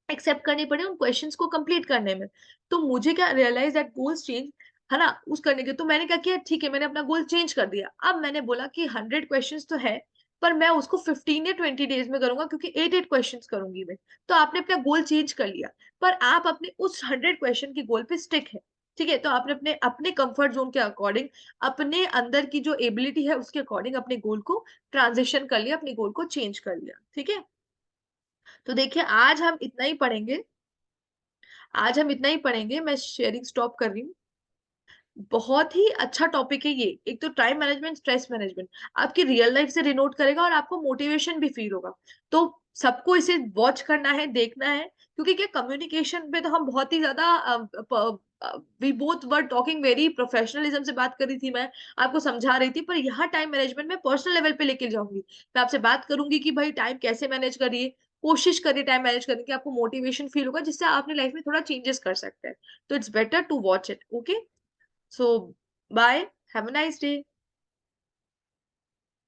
एक्सेप्ट करनी पड़ी उन क्वेश्चंस को कंप्लीट करने में। तो मुझे क्या रियलाइज दैट गोल्स चेंज, है ना, उस करने के। तो मैंने क्या किया, ठीक है मैंने अपना गोल चेंज कर दिया। अब मैंने बोला कि 100 क्वेश्चंस तो है, पर मैं उसको 15 या 20 डेज में करूंगा, क्योंकि 8 क्वेश्चंस करूंगी मैं। तो आपने अपना गोल चेंज कर लिया, पर आप अपने उस 100 क्वेश्चन की गोल पे स्टिक है, ठीक है। तो आपने अपने अपने कंफर्ट जोन के अकॉर्डिंग, अपने अंदर की जो एबिलिटी है उसके अकॉर्डिंग अपने गोल को ट्रांजिशन कर लिया, अपने गोल को चेंज कर लिया, ठीक है। तो देखिए आज हम इतना ही पढ़ेंगे, मैं शेयरिंग स्टॉप कर रही हूँ। बहुत ही अच्छा टॉपिक है ये। एक तो टाइम मैनेजमेंट, स्ट्रेस मैनेजमेंट आपकी रियल लाइफ से रिनोट करेगा और आपको मोटिवेशन भी फील होगा। तो सबको इसे वॉच करना है, देखना है, क्योंकि क्या कम्युनिकेशन पे तो हम बहुत ही ज्यादा we both were talking very professionalism से बात कर रही थी, मैं आपको समझा रही थी। पर यहाँ टाइम मैनेजमेंट में पर्सनल लेवल पे लेके जाऊंगी, मैं आपसे बात करूंगी कि भाई टाइम कैसे मैनेज करिए, कोशिश करिए टाइम मैनेज करने की, आपको मोटिवेशन फील होगा जिससे आप अपनी लाइफ में थोड़ा चेंजेस कर सकते हैं। तो it's better to watch it, okay. So, bye. Have a nice day.